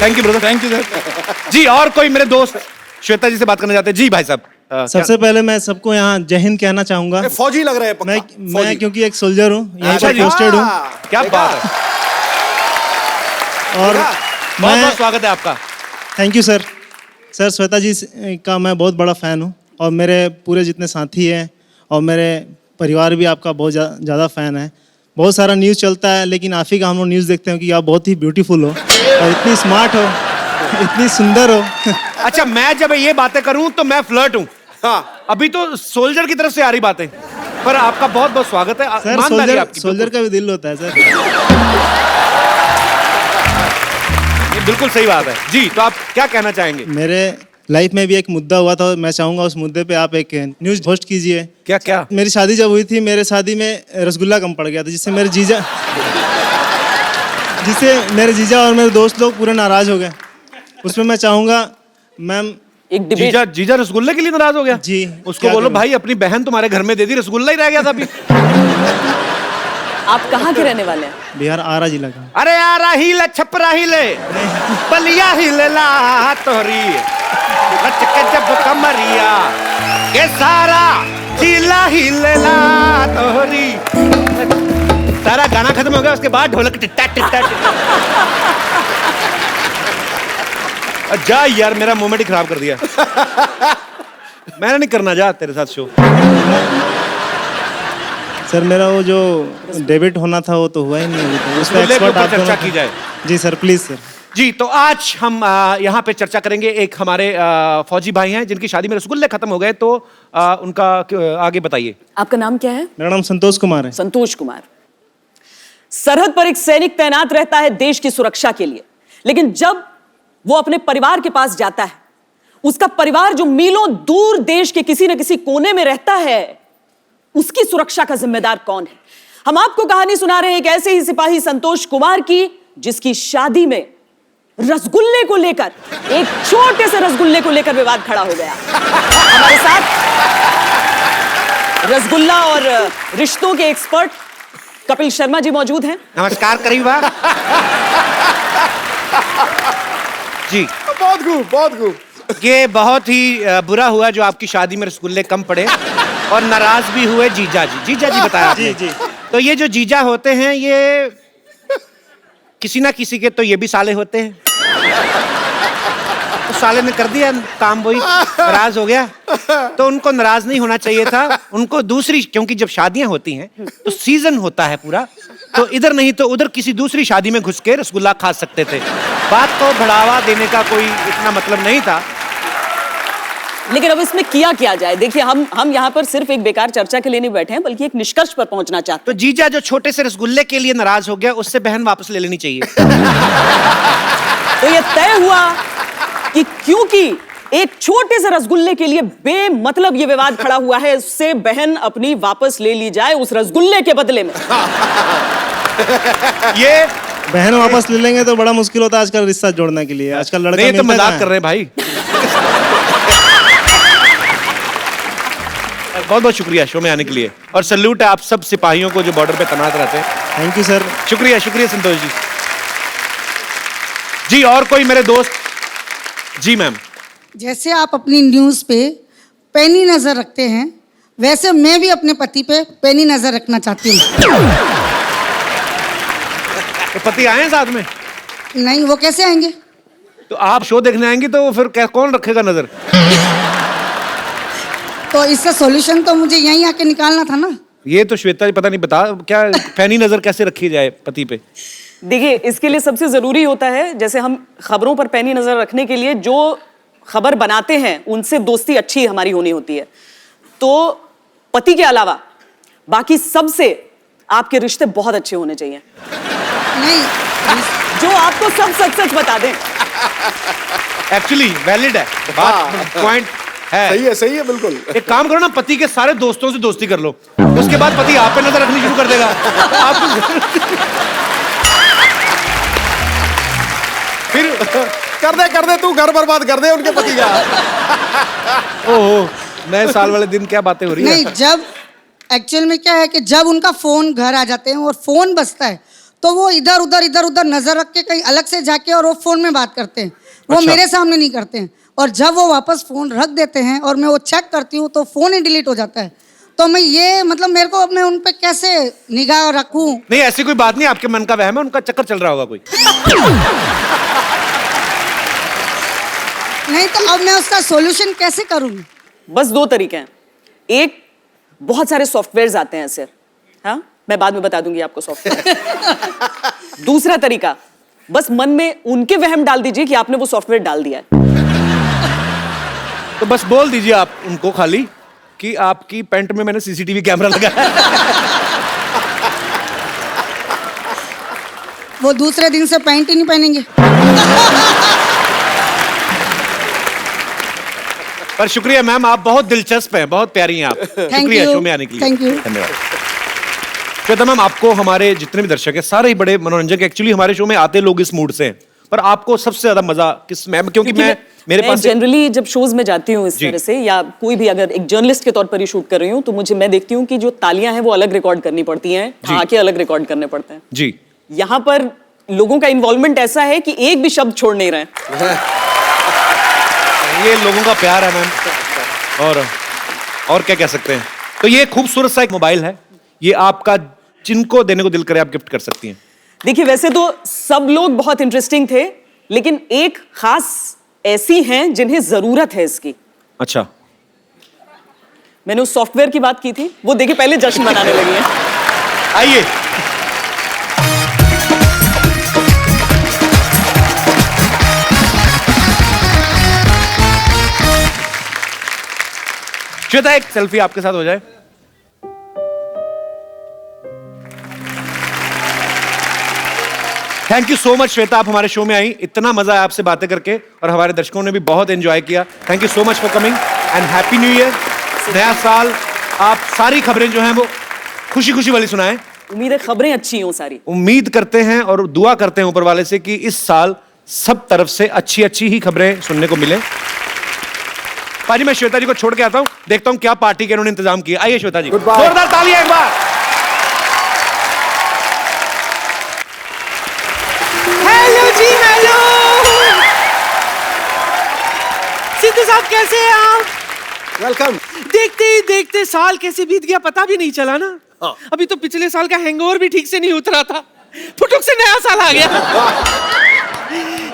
Thank you brother, thank you sir. जी और कोई मेरे दोस्त श्वेता जी से बात करना चाहते हैं? जी भाई साहब। सबसे पहले मैं सबको यहाँ जय हिंद कहना चाहूंगा। फौजी लग रहे हैं पक्का। मैं क्योंकि एक सोल्जर हूँ, यहीं अच्छा पर जी। पोस्टेड हूँ। क्या बात है, और बहुत बहुत स्वागत है आपका। Thank you sir. Sir Shweta ji का मैं बहुत बड़ा फ़ैन हूँ, और मेरे पूरे जितने साथी हैं और मेरे परिवार भी आपका बहुत ज़्यादा फ़ैन है। बहुत सारा न्यूज़ चलता है, लेकिन आप ही का हम लोग न्यूज़ देखते हैं कि आप बहुत ही ब्यूटीफुल हो और इतनी स्मार्ट हो, इतनी सुंदर हो। अच्छा, मैं जब ये बातें करूं तो मैं फ्लर्ट हूं। हाँ, अभी तो सोल्जर की तरफ से आ रही बातें, पर आपका बहुत बहुत स्वागत है। सर ईमानदारी आपकी, सोल्जर का भी दिल होता है सर। ये बिल्कुल सही बात है जी। तो आप क्या कहना चाहेंगे? मेरे लाइफ में भी एक मुद्दा हुआ था, मैं चाहूँगा उस मुद्दे पे आप एक न्यूज़ होस्ट कीजिए। क्या क्या? मेरी शादी जब हुई थी, मेरे शादी में रसगुल्ला कम पड़ गया था, जिससे मेरे जीजा और मेरे दोस्त लोग पूरे नाराज हो गए। उसमें मैं चाहूँगा मैम, एक डिबेट। जीजा रसगुल्ले के लिए नाराज हो गया जी। उसको क्या बोलो करूं? भाई अपनी बहन तुम्हारे घर में दे दी, रसगुल्ला ही रह गया था अभी। आप कहाँ के रहने वाले हैं? बिहार आरा जिला का। अरे आरा ही ले, छपरा ही ले, बलिया ही ले ला तोरी, लचके जब कमरिया के सारा जिला ही ले ला तोरी। सारा गाना खत्म हो गया, उसके बाद ढोलक टिट्टा टिट्टा टिट्टा। जा यार, मेरा मोमेंट ही खराब कर दिया। मैंने नहीं करना, जा तेरे साथ शो। सर मेरा वो जो डेबिट होना था वो तो हुआ ही नहीं अभी तक। उस पे रसगुल्ले के एक्सपर्ट ऊपर आप चर्चा दोनों की जाए। जी सर, प्लीज सर। जी, तो आज हम यहाँ पे चर्चा करेंगे। एक हमारे फौजी भाई हैं जिनकी शादी में रसगुल्ले खत्म हो गए, तो उनका आगे बताइए। आपका नाम क्या है? मेरा नाम संतोष कुमार है। संतोष कुमार। सरहद पर एक सैनिक तैनात रहता है देश की सुरक्षा के लिए, लेकिन जब वो अपने परिवार के पास जाता है, उसका परिवार जो मीलों दूर देश के किसी न किसी कोने में रहता है, उसकी सुरक्षा का जिम्मेदार कौन है? हम आपको कहानी सुना रहे हैं एक ऐसे ही सिपाही संतोष कुमार की, जिसकी शादी में रसगुल्ले को लेकर, एक छोटे से रसगुल्ले को लेकर विवाद खड़ा हो गया। हमारे साथ रसगुल्ला और रिश्तों के एक्सपर्ट कपिल शर्मा जी मौजूद हैं। नमस्कार करीबा। जी, बहुत खूब, बहुत खूब। ये बहुत ही बुरा हुआ जो आपकी शादी में रसगुल्ले कम पड़े, और नाराज भी हुए जीजा जी। जीजा जी बताया आपने। जी। तो ये जो जीजा होते हैं, ये किसी ना किसी के तो ये भी साले होते हैं। तो साले ने कर दिया काम, वही नाराज हो गया। तो उनको नाराज नहीं होना चाहिए था, उनको दूसरी, क्योंकि जब शादियां होती हैं तो सीजन होता है पूरा, तो इधर नहीं तो उधर किसी दूसरी शादी में घुस के रसगुल्ला खा सकते थे। बात को बढ़ावा देने का कोई इतना मतलब नहीं था। लेकिन अब इसमें किया क्या जाए? देखिए, हम यहाँ पर सिर्फ एक बेकार चर्चा के लिए नहीं बैठे हैं, बल्कि एक निष्कर्ष पर पहुंचना चाहते तो जीजा जो छोटे से रसगुल्ले के लिए नाराज हो गया, उससे बहन वापस ले लेनी चाहिए। हैं। तो ये तय हुआ कि क्योंकि एक छोटे से रसगुल्ले के लिए बेमतलब ये विवाद खड़ा हुआ है, उससे बहन अपनी वापस ले ली जाए उस रसगुल्ले के बदले में। ये बहन वापस ले लेंगे तो बड़ा मुश्किल होता है आजकल रिश्ता जोड़ने के लिए। आजकल लड़का नहीं, तो मिलता मजाक कहाँ कर है? रहे हैं भाई। बहुत बहुत शुक्रिया शो में आने के लिए, और सल्यूट है आप सब सिपाहियों को जो बॉर्डर पे तैनात रहते हैं। Thank you sir. शुक्रिया शुक्रिया संतोष जी। जी और कोई मेरे दोस्त? जी मैम। जैसे आप अपनी न्यूज़ पे पैनी नज़र रखते हैं, वैसे मैं भी अपने पति पे पैनी नज़र रखना चाहती हूँ। तो पति आए हैं साथ में? नहीं, वो कैसे आएंगे? तो आप शो देखने आएंगी तो फिर कौन रखेगा नजर? तो इसका सॉल्यूशन तो मुझे यहीं आके निकालना था ना। ये तो श्वेता जी पता नहीं बता क्या पैनी नजर कैसे रखी जाए पति पे। देखिए, इसके लिए सबसे जरूरी होता है, जैसे हम खबरों पर पैनी नजर रखने के लिए जो खबर बनाते हैं उनसे दोस्ती अच्छी हमारी होनी होती है। तो पति के अलावा बाकी सबसे आपके रिश्ते बहुत अच्छे होने चाहिए, नहीं, जो आपको सब सच सच बता दें। एक्चुअली वैलिड है बात, पॉइंट है। सही है बिल्कुल। एक काम करो ना, पति के सारे दोस्तों से दोस्ती कर लो, उसके बाद पति आप पे नजर रखनी शुरू कर देगा। कर दे, तू घर बर्बाद कर दे उनके पति का। ओहो, नए साल वाले दिन क्या बातें हो रही है? नहीं, जब एक्चुअल में क्या है कि जब उनका फोन घर आ जाते हैं और फोन बजता है तो वो इधर उधर नजर रख के कहीं अलग से जाके और वो फोन में बात करते हैं, वो अच्छा। मेरे सामने नहीं करते हैं। और जब वो वापस फोन रख देते हैं और मैं वो चेक करती हूँ तो फोन ही डिलीट हो जाता है। तो मैं ये मतलब मेरे को मैं उन पे कैसे निगाह रखूं? नहीं, ऐसी कोई बात नहीं, आपके मन का वहम है, उनका चक्कर चल रहा होगा कोई। नहीं तो अब मैं उसका सॉल्यूशन कैसे करूं? बस दो तरीके हैं। एक, बहुत सारे सॉफ्टवेयर्स आते हैं सर, हाँ मैं बाद में बता दूंगी आपको सॉफ्टवेयर। दूसरा तरीका, बस मन में उनके वहम डाल दीजिए कि आपने वो सॉफ्टवेयर डाल दिया है। तो बस बोल दीजिए आप उनको खाली कि आपकी पैंट में मैंने सीसीटीवी कैमरा लगाया है। वो दूसरे दिन से पैंट ही नहीं पहनेंगे। पर शुक्रिया मैम, आप बहुत दिलचस्प हैं, बहुत प्यारी हैं आप। शुक्रिया you. शो में आने के लिए। Thank you. धन्यवाद। श्वेता मैम, आपको हमारे जितने भी दर्शक हैं सारे ही बड़े मनोरंजक, एक्चुअली हमारे शो में आते लोग इस मूड से हैं, पर आपको सबसे ज्यादा मजा किस में? क्योंकि मेरे पास जनरली जब शोज में जाती हूँ इस जी। तरह से, या कोई भी अगर एक जर्नलिस्ट के तौर पर ही शूट कर रही हूँ, तो मैं देखती हूँ कि जो तालियां हैं वो अलग रिकॉर्ड करनी पड़ती हैं, जी। आके अलग रिकॉर्ड करने पड़ते हैं। जी, यहाँ पर लोगों का इन्वॉल्वमेंट ऐसा है कि एक भी शब्द छोड़ नहीं रहे। ये लोगों का प्यार है मैम, और क्या कह सकते हैं। तो ये खूबसूरत सा एक मोबाइल है, ये आपका जिनको देने को दिल करे आप गिफ्ट कर सकती हैं। देखिए, वैसे तो सब लोग बहुत इंटरेस्टिंग थे, लेकिन एक खास ऐसी हैं जिन्हें जरूरत है इसकी। अच्छा, मैंने उस सॉफ्टवेयर की बात की थी, वो देखिए पहले जश्न मनाने लगी हैं। आइए। श्वेता, एक सेल्फी आपके साथ हो जाए। Thank you so much Shweta, आप हमारे शो में आई, इतना मजा आया आपसे बातें करके और हमारे दर्शकों ने भी बहुत एंजॉय किया। Thank you so much for coming and happy new year. नया साल, आप सारी खबरें जो हैं वो खुशी खुशी वाली सुनाएं। उम्मीद है खबरें अच्छी हों सारी। उम्मीद करते हैं और दुआ करते हैं ऊपर वाले से कि इस साल सब तरफ से अच्छी अच्छी ही खबरें सुनने को मिले। पाजी, मैं श्वेता जी को छोड़ के आता हूं, देखता हूं क्या पार्टी के इन्होंने इंतजाम किया। आइए श्वेता जी, जोरदार तालियां एक बार। हेलो जी, हेलो। सिद्धू साहब कैसे हैं आप? वेलकम। देखते ही देखते साल कैसे बीत गया पता भी नहीं चला ना। हाँ। अभी तो पिछले साल का हैंगओवर भी ठीक से नहीं उतरा था, फुटुक से नया साल आ गया।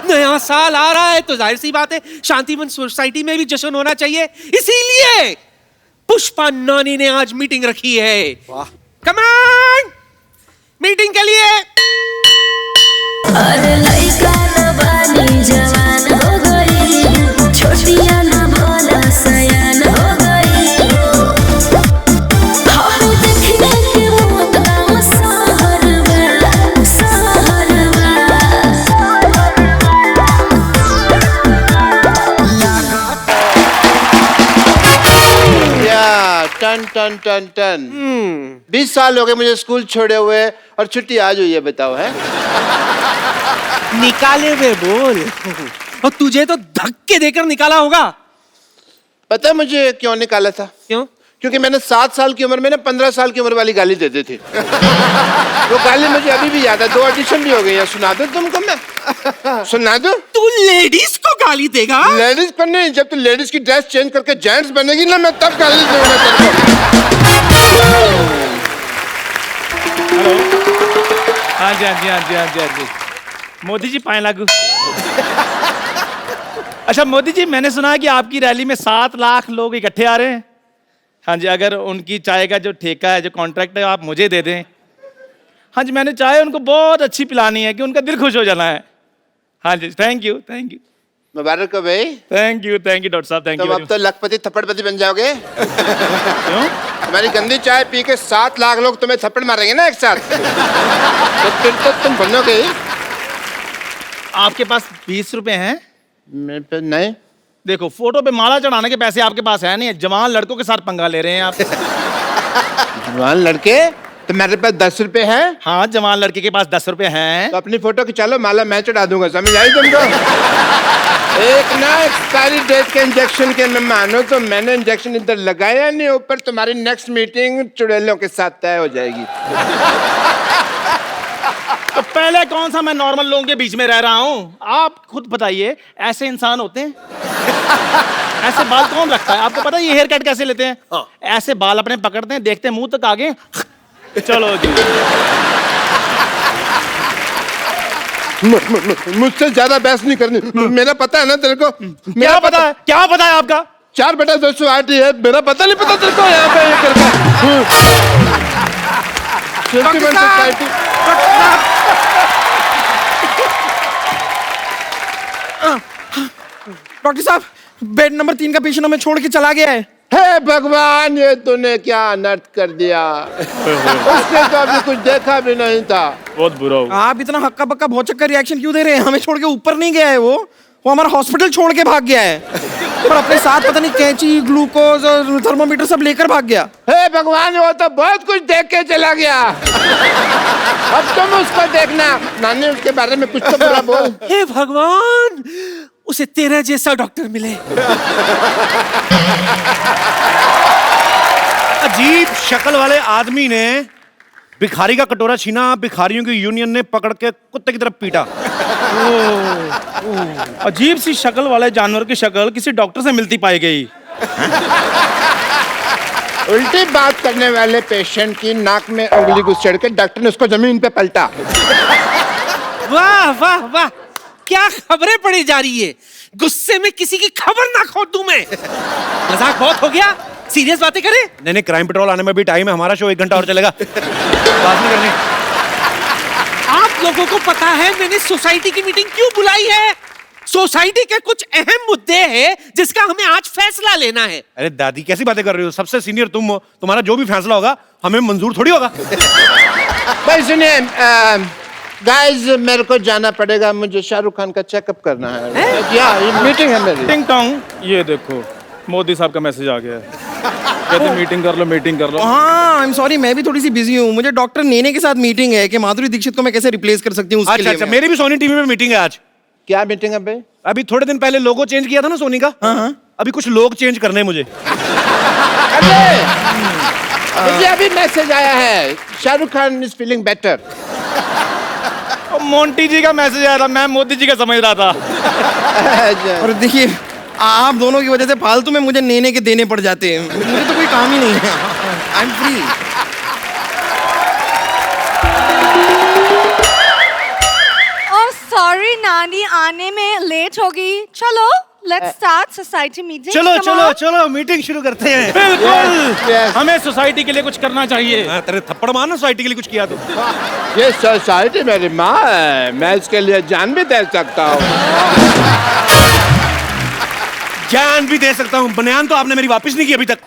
नया साल आ रहा है तो जाहिर सी बात है शांतिवन सोसाइटी में भी जश्न होना चाहिए, इसीलिए पुष्पा नानी ने आज मीटिंग रखी है। वाह। कम ऑन, मीटिंग के लिए। अरे लइका न बानी जवान हो गई, छोटिया न भोला सयान हो गई। हम देखने के वो गाँव सहरवा, सहरवा। या टन टन टन टन 20 साल हो गए मुझे स्कूल छोड़े हुए और छुट्टी आज हुई है, बताओ है। निकाले वे बोल। और तुझे तो धक्के देकर निकाला होगा। पता है मुझे क्यों निकाला था? क्यों? क्योंकि मैंने 7 साल की उम्र में ना 15 साल की उम्र वाली गाली दे दी थी। वो गाली मुझे अभी भी याद है, 2 ऑडिशन भी हो गई है। सुना दो तुमको मैं? सुना दो? तू लेडीज को गाली देगा? लेडीज को नहीं, जब तू लेडीज की ड्रेस चेंज करके जेंट्स बनेगी ना, मैं तब गाली दूंगा तेरे को। हाँ जी, हाँ जी, हाँ जी, हाँ जी, हाँ जी। मोदी जी पाए लागू। अच्छा मोदी जी, मैंने सुना है कि आपकी रैली में 7 लाख लोग इकट्ठे आ रहे हैं। हाँ जी, अगर उनकी चाय का जो ठेका है, जो कॉन्ट्रैक्ट है, आप मुझे दे दें। हाँ जी, मैंने चाय उनको बहुत अच्छी पिलानी है कि उनका दिल खुश हो जाना है। हाँ जी, थैंक यू, थैंक यू। मुबारक हो भाई। थैंक यू डॉक्टर साहब, थैंक तुम यू। अब तो लखपति थप्पड़पति बन जाओगे। क्यों? तुम्हारी गंदी चाय पी के 7 लाख लोग तुम्हें थप्पड़ मारेंगे ना एक साथ। तो फिर तो तुम बनोगे ही। आपके पास 20 रुपए हैं? मेरे पे नहीं। देखो, फोटो पे माला चढ़ाने के पैसे आपके पास है नहीं, जवान लड़कों के साथ पंगा ले रहे हैं आप। जवान लड़के? तुम्हारे पास 10 रुपए है? हाँ, जवान लड़के के पास 10 रुपए हैं। तो अपनी फोटो खिंचा लो, माला मैं चढ़ा दूंगा, समझ आई तुमको? एक ना एक्सपायरी डेट के इंजेक्शन के मैं मानो तो मैंने इंजेक्शन इधर लगाया नहीं, ऊपर तुम्हारी नेक्स्ट मीटिंग चुड़ैलों के साथ तय हो जाएगी। तो पहले कौन सा मैं नॉर्मल लोगों के बीच में रह रहा हूँ? आप खुद बताइए, ऐसे इंसान होते हैं? ऐसे बाल कौन रखता है? आपको पता है ये हेयर कट कैसे लेते हैं? ऐसे बाल अपने पकड़ते हैं, देखते हैं मुंह तक आगे, चलो जी। मुझसे ज्यादा बहस नहीं करनी, मेरा पता है ना तेरे को। क्या पता है? क्या पता है आपका? 4/208 है, मेरा पता नहीं पता तेरे को यहाँ पे ये करके। डॉक्टर साहब, बेड नंबर 3 का पेशेंट हमें छोड़ के चला गया है। हे भगवान, ये तूने क्या अनर्थ कर दिया। उसने तो अभी कुछ देखा भी नहीं था। बहुत बुरा हो। आप इतना हक्का बक्का भौचक्का रिएक्शन क्यों दे रहे हैं? हमें छोड़ के ऊपर नहीं गया है वो हमारा हॉस्पिटल छोड़ के भाग गया है और अपने साथ पता नहीं कैंची, ग्लूकोज और थर्मोमीटर सब लेकर भाग गया। हे भगवान, वो तो बहुत कुछ देख के चला गया। अब तुम उसको देखना। नानी, उसके बारे में कुछ तो बुरा बोल। हे भगवान, उसे तेरा जैसा डॉक्टर मिले। अजीब शक्ल वाले आदमी ने भिखारी का कटोरा छीना, भिखारियों की यूनियन ने पकड़ के कुत्ते की तरफ पीटा। अजीब सी शक्ल वाले जानवर की शक्ल किसी डॉक्टर से मिलती पाई गई। उल्टी बात करने वाले पेशेंट की नाक में उंगली घुस चढ़ के डॉक्टर ने उसको जमीन पे पलटा। वाह वाह वाह, क्या खबरें पड़ी जा रही है। गुस्से में किसी की खबर ना खो दूं मैं। मजाक बहुत हो गया, सीरियस बातें करें। नहीं, क्राइम पेट्रोल आने में भी टाइम है, हमारा शो 1 घंटा और चलेगा। बात नहीं करनी। आप लोगों को पता है मैंने सोसाइटी की मीटिंग क्यों बुलाई है? सोसाइटी के कुछ अहम मुद्दे हैं जिसका हमें आज फैसला लेना है। अरे दादी, कैसी बातें कर रही हो? सबसे सीनियर तुम हो, तुम्हारा जो भी फैसला होगा हमें मंजूर थोड़ी होगा। भाई सुनिए गाइस, मेरे को जाना पड़ेगा, मुझे शाहरुख खान का चेकअप करना है। ये मीटिंग है मेरी। टिंग टोंग, ये देखो मोदी साहब का मैसेज आ गया है। कहते मीटिंग कर लो, मीटिंग कर लो। हाँ, आई एम सॉरी, मैं भी थोड़ी सी बिजी हूँ। मुझे डॉक्टर नेने के साथ मीटिंग है कि माधुरी दीक्षित को मैं कैसे रिप्लेस कर सकती हूँ। अच्छा, मेरी भी सोनी टीवी में मीटिंग है आज। क्या मीटिंग है भाई? अभी थोड़े दिन पहले लोगो चेंज किया था ना सोनी का। हाँ। अभी कुछ लोग चेंज करने हैं मुझे। मुझे अभी मैसेज आया है, Shahrukh Khan is feeling better. Monty ji का मैसेज आया था, मैं मोदी जी का समझ रहा था। और देखिए, आप दोनों की वजह से फालतू में मुझे नेने के देने पड़ जाते हैं। मुझे तो कोई काम ही नहीं है। I am free. सॉरी नानी, आने में लेट होगी। चलो लेट्स स्टार्ट सोसाइटी मीटिंग। चलो चलो चलो, मीटिंग शुरू करते हैं। बिल्कुल, हमें सोसाइटी के लिए कुछ करना चाहिए। तेरे थप्पड़ मारना सोसाइटी के लिए कुछ किया तो। ये सोसाइटी मेरी माँ है, मैं इसके लिए जान भी दे सकता हूँ। जान भी दे सकता हूँ। बनियान तो आपने मेरी वापस नहीं की अभी तक।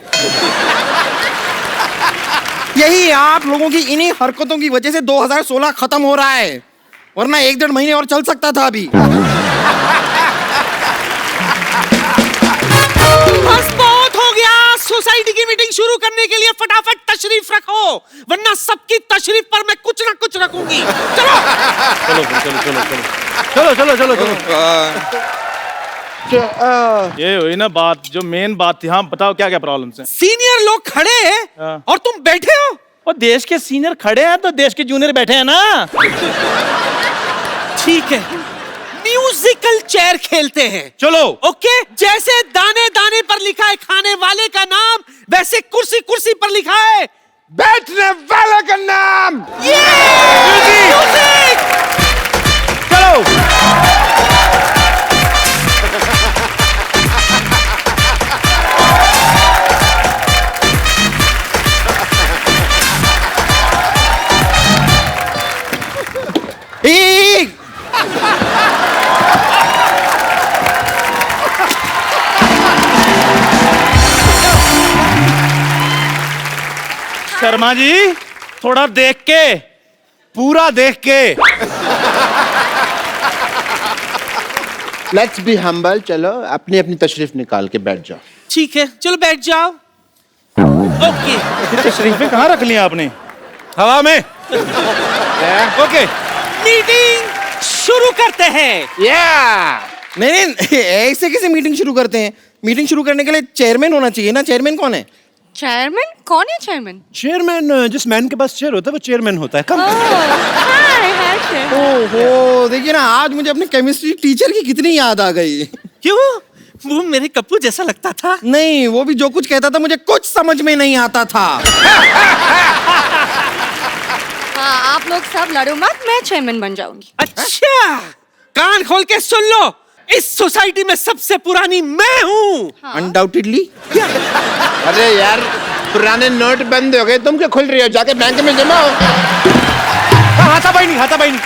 यही आप लोगों की इन्हीं हरकतों की वजह से 2016 खत्म हो रहा है, वरना 1-1.5 महीने और चल सकता था अभी। बस बहुत हो गया। सोसाइटी की मीटिंग शुरू करने के लिए फटाफट तशरीफ रखो, वरना सबकी तशरीफ पर मैं कुछ ना कुछ रखूंगी। चलो चलो चलो चलो चलो चलो चलो चलो चलो। ये हुई ना बात, जो मेन बात थी। हाँ बताओ, क्या क्या प्रॉब्लम्स हैं? सीनियर लोग खड़े हैं और तुम बैठे हो। और देश के सीनियर खड़े हैं तो देश के जूनियर बैठे हैं ना। ठीक है, म्यूजिकल चेयर खेलते हैं। चलो। ओके, जैसे दाने दाने पर लिखा है खाने वाले का नाम, वैसे कुर्सी कुर्सी पर लिखा है बैठने वाले का नाम। म्यूजिक। चलो। शर्मा जी, थोड़ा देख के, पूरा देख के। Let's be humble. चलो अपनी अपनी तशरीफ निकाल के बैठ जाओ। ठीक है, चलो बैठ जाओ। ओके, तशरीफें कहाँ रख ली आपने? हवा में। ओके मीटिंग शुरू करते हैं। नहीं नहीं, ऐसे कैसे मीटिंग शुरू करते हैं? मीटिंग शुरू करने के लिए चेयरमैन होना चाहिए ना। चेयरमैन कौन है? चेयरमैन? कौन है चेयरमैन? चेयरमैन, जिस मैन के पास चेयर होता है वो चेयरमैन होता है। कम ओहो, देखिए ना, आज मुझे अपने केमिस्ट्री टीचर की कितनी याद आ गई। क्यों? वो मेरे कप्पू जैसा लगता था। नहीं, वो भी जो कुछ कहता था मुझे कुछ समझ में नहीं आता था। हाँ, आप लोग सब लड़ो मत, मैं चेयरमैन बन जाऊंगी। अच्छा, कान खोल के सुन लो, इस सोसाइटी में सबसे पुरानी मैं हूँ। अनडाउटेडली। अरे यार, पुराने नोट बंद हो गए, तुम क्या खुल रही हो? जाके बैंक में जमा हो। हाथापाई नहीं।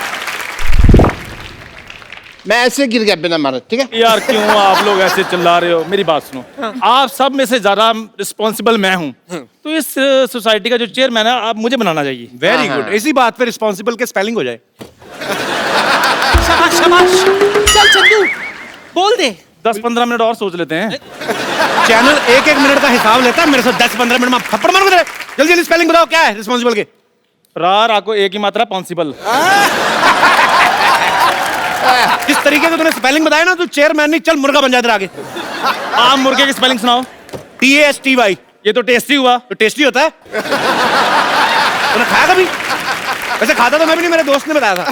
मैं ऐसे गिर गया बिना मारे, ठीक है? यार क्यों आप लोग ऐसे चिल्ला रहे हो? मेरी बात सुनो, आप सब में से ज्यादा रिस्पॉन्सिबल मैं हूँ, तो इस सोसाइटी का जो चेयरमैन है आप मुझे बनाना चाहिए। वेरी गुड, इसी बात पे रिस्पॉन्सिबल के स्पेलिंग हो जाए। शाबाश शाबाश, चल चंदू बोल दे। 10-15 मिनट और सोच लेते हैं। चैनल 1-1 मिनट का हिसाब लेता है, मेरे से 10-15 मिनट में थप्पड़ मार दे। जल्दी जल्दी स्पेलिंग बताओ, क्या है रिस्पॉन्सिबल के? रा को एक ही मात्रा, पॉन्सिबल। जिस तरीके से तूने स्पेलिंग बताया ना, तू चेयरमैन नहीं, चल मुर्गा बन जाते आगे। आप मुर्गे की स्पेलिंग सुनाओ। TASTY। ये तो टेस्टी हुआ। तो टेस्टी होता है। तूने खाया कभी? वैसे खाता तो मैं भी नहीं, मेरे दोस्त ने बताया था।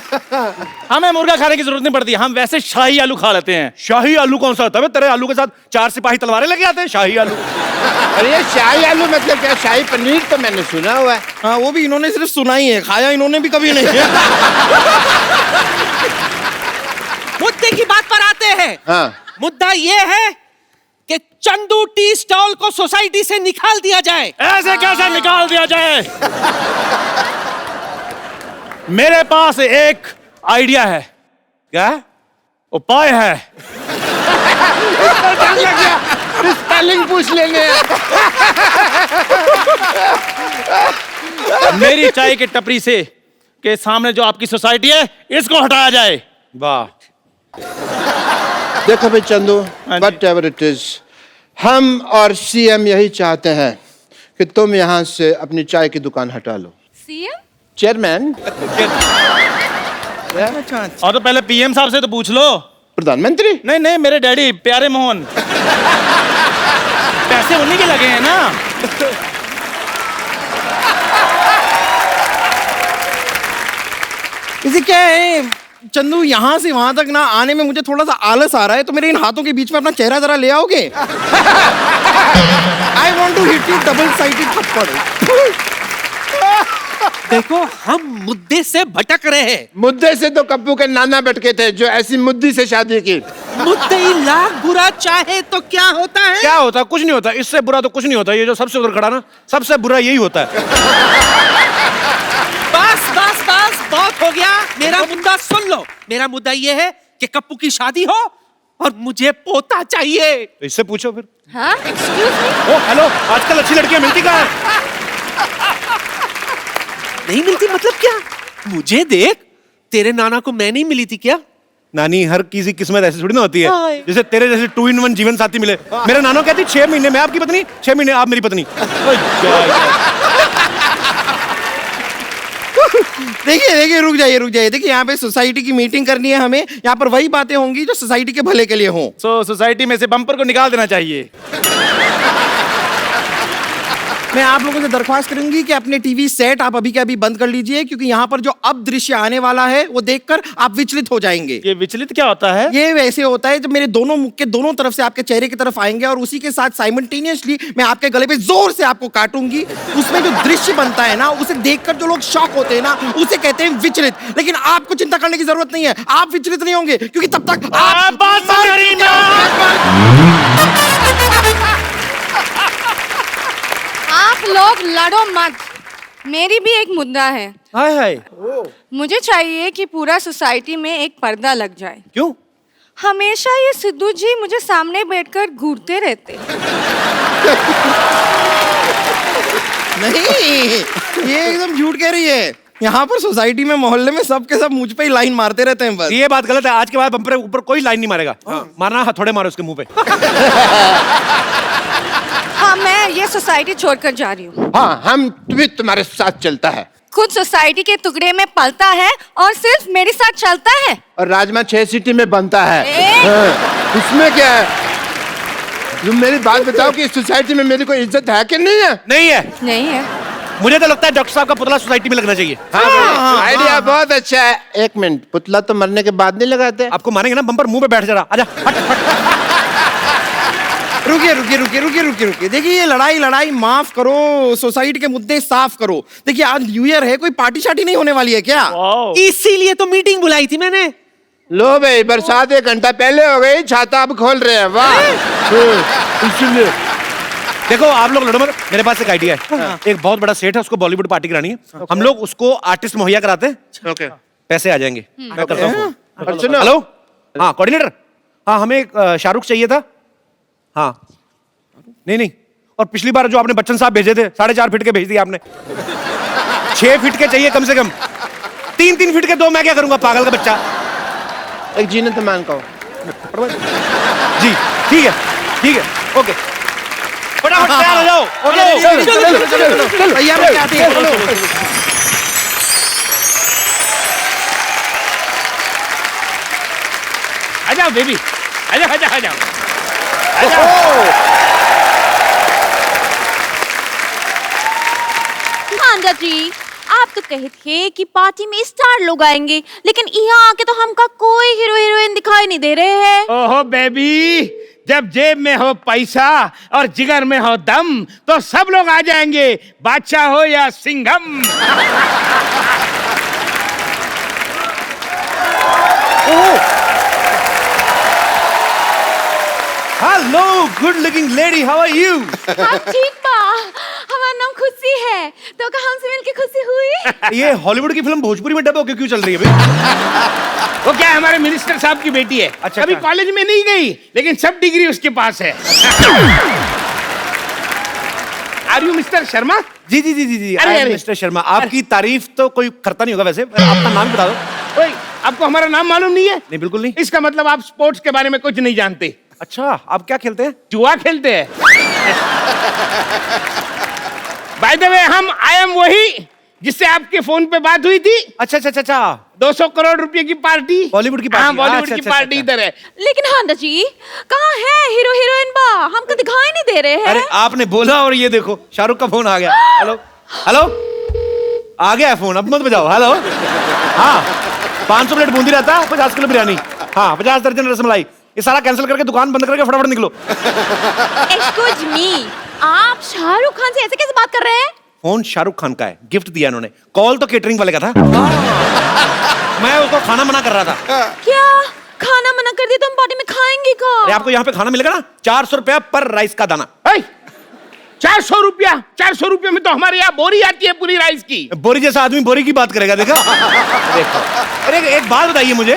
हमें मुर्गा खाने की जरूरत नहीं पड़ती, हम वैसे शाही आलू खा लेते हैं। शाही आलू कौन सा होता है? तेरे आलू के साथ 4 सिपाही तलवारें लेके आते हैं। शाही आलू। अरे ये शाही आलू मतलब क्या? शाही पनीर तो मैंने सुना हुआ है। हाँ, वो भी इन्होंने सिर्फ सुना ही है, खाया इन्होंने भी कभी नहीं है। मुद्दे की बात पर आते हैं। हाँ। मुद्दा ये है कि चंदू टी स्टॉल को सोसाइटी से निकाल दिया जाए। ऐसे कैसे निकाल दिया जाए? मेरे पास एक आइडिया है। क्या उपाय है? स्पेलिंग पूछ लेने। मेरी चाय की टपरी से के सामने जो आपकी सोसाइटी है, इसको हटाया जाए। वाह। देखो भाई Chandu, what ever it is, हम और CM यही चाहते हैं कि तुम यहाँ से अपनी चाय की दुकान हटा लो। सीएम? चेयरमैन। और तो पहले PM साहब से तो पूछ लो। प्रधानमंत्री? नहीं, मेरे डैडी प्यारे मोहन। पैसे उन्हीं के लगे हैं ना। इसे क्या है चंदू, यहाँ से वहां तक ना आने में मुझे थोड़ा सा आलस आ रहा है, तो मेरे इन हाथों के बीच में अपना चेहरा जरा ले आओगे? I want to hit you double sided थप्पड़। देखो, हम मुद्दे से भटक रहे हैं। मुद्दे से तो कप्पू के नाना भटके थे, जो ऐसी मुद्दी से शादी की। मुद्दे ही लाख बुरा चाहे तो क्या होता है? क्या होता है? कुछ नहीं होता। इससे बुरा तो कुछ नहीं होता। ये जो सबसे उधर खड़ा ना, सबसे बुरा यही होता है। बस बस बस, बहुत हो गया। मेरा मुद्दा सुन लो। मेरा मुद्दा ये है कि कप्पू की शादी हो और मुझे पोता चाहिए। तो इससे पूछो फिर। हाँ, एक्सक्यूज मी। ओ हेलो, आजकल अच्छी लड़कियां मिलती कहाँ हैं? नहीं मिलती मतलब क्या? मुझे देख, तेरे नाना को मैं नहीं मिली थी क्या? नानी, हर किसी किस्मत ऐसी थोड़ी ना होती है। हाय। जैसे तेरे जैसे 2-in-1 जीवन साथी मिले। मेरा नानो कहती 6 महीने मैं आपकी पत्नी, 6 महीने आप मेरी पत्नी। देखिए, रुक जाइए। देखिए, यहाँ पे सोसाइटी की मीटिंग करनी है हमें। यहाँ पर वही बातें होंगी जो सोसाइटी के भले के लिए हों। सोसाइटी में से बम्पर को निकाल देना चाहिए। मैं आप लोगों से दरख्वास्त करूंगी कि अपने टीवी सेट आप अभी के अभी बंद कर लीजिए, क्योंकि यहाँ पर जो अब दृश्य आने वाला है वो देखकर आप विचलित हो जाएंगे। ये विचलित क्या होता है? ये वैसे होता है जब मेरे दोनों मुख के दोनों तरफ से आपके चेहरे की तरफ आएंगे और उसी के साथ साइमल्टेनियसली मैं आपके गले पे जोर से आपको काटूंगी। उसमें जो दृश्य बनता है ना, उसे देखकर जो लोग शॉक होते हैं ना, उसे कहते हैं विचलित। लेकिन आपको चिंता करने की जरूरत नहीं है, आप विचलित नहीं होंगे, क्योंकि तब तक आप आप लोग लड़ो मत, मेरी भी एक मुद्दा है। हाय हाय। मुझे चाहिए कि पूरा सोसाइटी में एक पर्दा लग जाए। क्यों? हमेशा ये सिद्धू जी मुझे सामने बैठकर घूरते रहते। नहीं, ये एकदम झूठ कह रही है। यहाँ पर सोसाइटी में, मोहल्ले में सब के सब मुझ पे ही लाइन मारते रहते हैं बस। ये बात गलत है। आज के बाद बम्पर ऊपर कोई लाइन नहीं मारेगा। मारना हथौड़े मारो उसके मुंह पे। हाँ, मैं ये सोसाइटी छोड़कर जा रही हूँ। हाँ, हम भी तुम्हारे साथ चलता है। खुद सोसाइटी के टुकड़े में पलता है और सिर्फ मेरे साथ चलता है। और राजमा 6 सीटी में बनता है। हाँ, उसमें क्या है? तुम मेरी बात बताओ कि इस सोसाइटी में मेरी कोई इज्जत है कि नहीं है? नहीं है। नहीं है। मुझे तो लगता है डॉक्टर साहब का पुतला सोसाइटी में लगना चाहिए। हाँ, आइडिया बहुत अच्छा है। एक मिनट, पुतला तो मरने के बाद नहीं लगाते? आपको मारेंगे ना बम्पर, मुंह पे बैठ जा रहा। आजा हट। रुकिए। देखिए ये लड़ाई माफ करो, सोसाइटी के मुद्दे साफ करो। देखिए आज न्यू ईयर है, कोई पार्टी शार्टी नहीं होने वाली है क्या? इसीलिए तो मीटिंग बुलाई थी मैंने। लो भाई, बरसात 1 घंटा पहले हो गई, छाता अब खोल रहे हैं। वाह। इसलिए देखो आप लोग लड़ो मत, मेरे पास एक आइडिया है। एक बहुत बड़ा सेट है, उसको बॉलीवुड पार्टी करानी है। हम लोग उसको आर्टिस्ट मुहैया कराते हैं। ओके, पैसे आ जाएंगे। मैं करता हूँ फोन। और सुनो। हेलो, हाँ कोऑर्डिनेटर, हाँ हमें एक शाहरुख चाहिए था। हाँ नहीं, और पिछली बार जो आपने बच्चन साहब भेजे थे 4.5 फीट के भेज दिए आपने। 6 फीट के चाहिए कम से कम। 3 फीट के 2 मैं क्या करूंगा, पागल का बच्चा। एक जीनत मान का जी ठीक है, ओके। फटाफट तैयार हो जाओ। चलो भैया मैं आते हैं। आ जाओ बेबी, आ जाओ। भांजा जी, आप तो कहे थे कि पार्टी में स्टार लोग आएंगे, लेकिन यहाँ आके तो हमका कोई हीरो हीरोइन दिखाई नहीं दे रहे हैं। ओहो बेबी, जब जेब में हो पैसा और जिगर में हो दम तो सब लोग आ जाएंगे, बादशाह हो या Singham. Hello good looking lady, how are you? ठीक बा, हमारा नाम खुशी है, तो का हमसे मिलके खुशी हुई। ये हॉलीवुड की फिल्म भोजपुरी में डब होके क्यों चल रही है भाई? वो क्या हमारे मिनिस्टर साहब की बेटी है। अच्छा, अभी क्या? कॉलेज में नहीं गई, लेकिन सब डिग्री उसके पास है। Are you mister Sharma? जी अरे। मिस्टर शर्मा, आपकी तारीफ तो कोई करता नहीं होगा वैसे। अपना नाम बता दो। ओए, आपको हमारा नाम मालूम नहीं है? नहीं बिल्कुल नहीं। इसका मतलब आप स्पोर्ट्स के बारे में कुछ नहीं जानते। अच्छा, आप क्या खेलते हैं? जुआ खेलते हैं। By the way, I am वही जिससे आपके फोन पे बात हुई थी। अच्छा 200 करोड़ रुपए की पार्टी, बॉलीवुड की पार्टी। हाँ, बॉलीवुड अच्छा, की अच्छा, पार्टी अच्छा। इधर है। लेकिन हांडा जी, कहाँ है हीरो हीरोइन बा? हमको दिखाई नहीं दे रहे हैं। अरे आपने बोला और ये देखो शाहरुख का फोन आ गया। हेलो आ गया है फोन, अब मत बजाओ। हेलो, हाँ 500 प्लेट बूंदी रहता, 50 किलो बिरयानी, हाँ 50 दर्जन रसमलाई। ये सारा कैंसिल करके दुकान बंद करके फटाफट निकलो। एक्सक्यूज मी, आप शाहरुख खान से ऐसे कैसे बात कर रहे हैं? फोन शाहरुख खान का है, गिफ्ट दिया इन्होंने। कॉल तो केटरिंग वाले का था। मैं उसको खाना मना कर रहा था। क्या खाना मना कर दिया तो हम पार्टी में खाएंगे का? अरे आपको यहाँ पे खाना मिलेगा ना, 400 रुपया पर राइस का दाना। 400 रुपया? 400 रुपये में तो हमारे यहाँ बोरी आती है पूरी राइस की। बोरी जैसा आदमी बोरी की बात करेगा, देखा? देखो। अरे एक बात बताइए मुझे,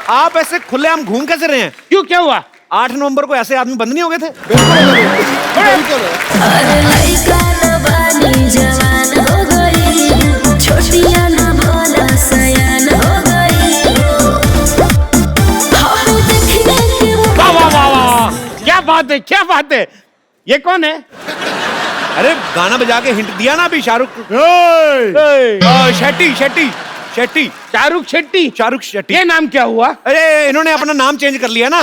आप ऐसे खुलेआम घूम कैसे रहे हैं? क्यों, क्या हुआ? 8 नवंबर को ऐसे आदमी बंद नहीं हो गए थे? अरे लइका न बानी जवान हो गई, छोटिया न भोला सयान हो गई। हम देखने के वाह वाह वाह वाह, क्या बात है। ये कौन है? अरे गाना बजा के हिंट दिया ना अभी, शाहरुख शेट्टी। शाहरुख शेट्टी। ये नाम क्या हुआ? अरे इन्होंने अपना नाम चेंज कर लिया ना।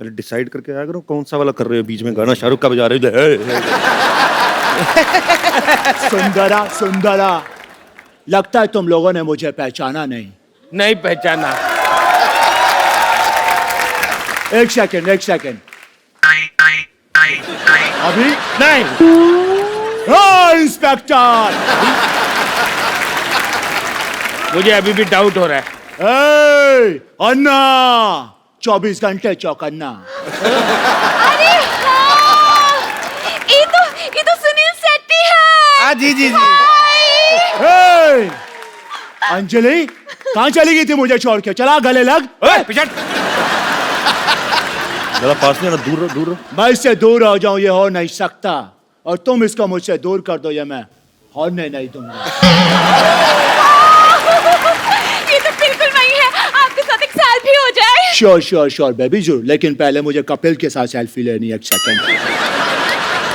पहले डिसाइड करके आया करो कौन सा वाला कर रहे हो, बीच में गाना शाहरुख का बजा रहे हो। सुंदरा, लगता है तुम लोगों ने मुझे पहचाना नहीं पहचाना। एक सेकंड अभी नहीं। इंस्पेक्टर, मुझे अभी भी डाउट हो रहा है। अन्ना 24 घंटे चौकन्ना। अरे हाँ, ये तो सुनील शेट्टी है। जी। अंजलि कहाँ चली गई थी मुझे छोड़ के? चला गले लग। जरा पास में ना, दूर रहो। मैं इससे दूर हो जाऊं ये हो नहीं सकता, और तुम इसको मुझसे दूर कर दो ये मैं होने नहीं दूंगा। ये तो बिल्कुल नहीं है, आपके साथ एक सेल्फी हो जाए। श्योर बेबी जरूर, लेकिन पहले मुझे कपिल के साथ सेल्फी लेनी है। एक सेकंड।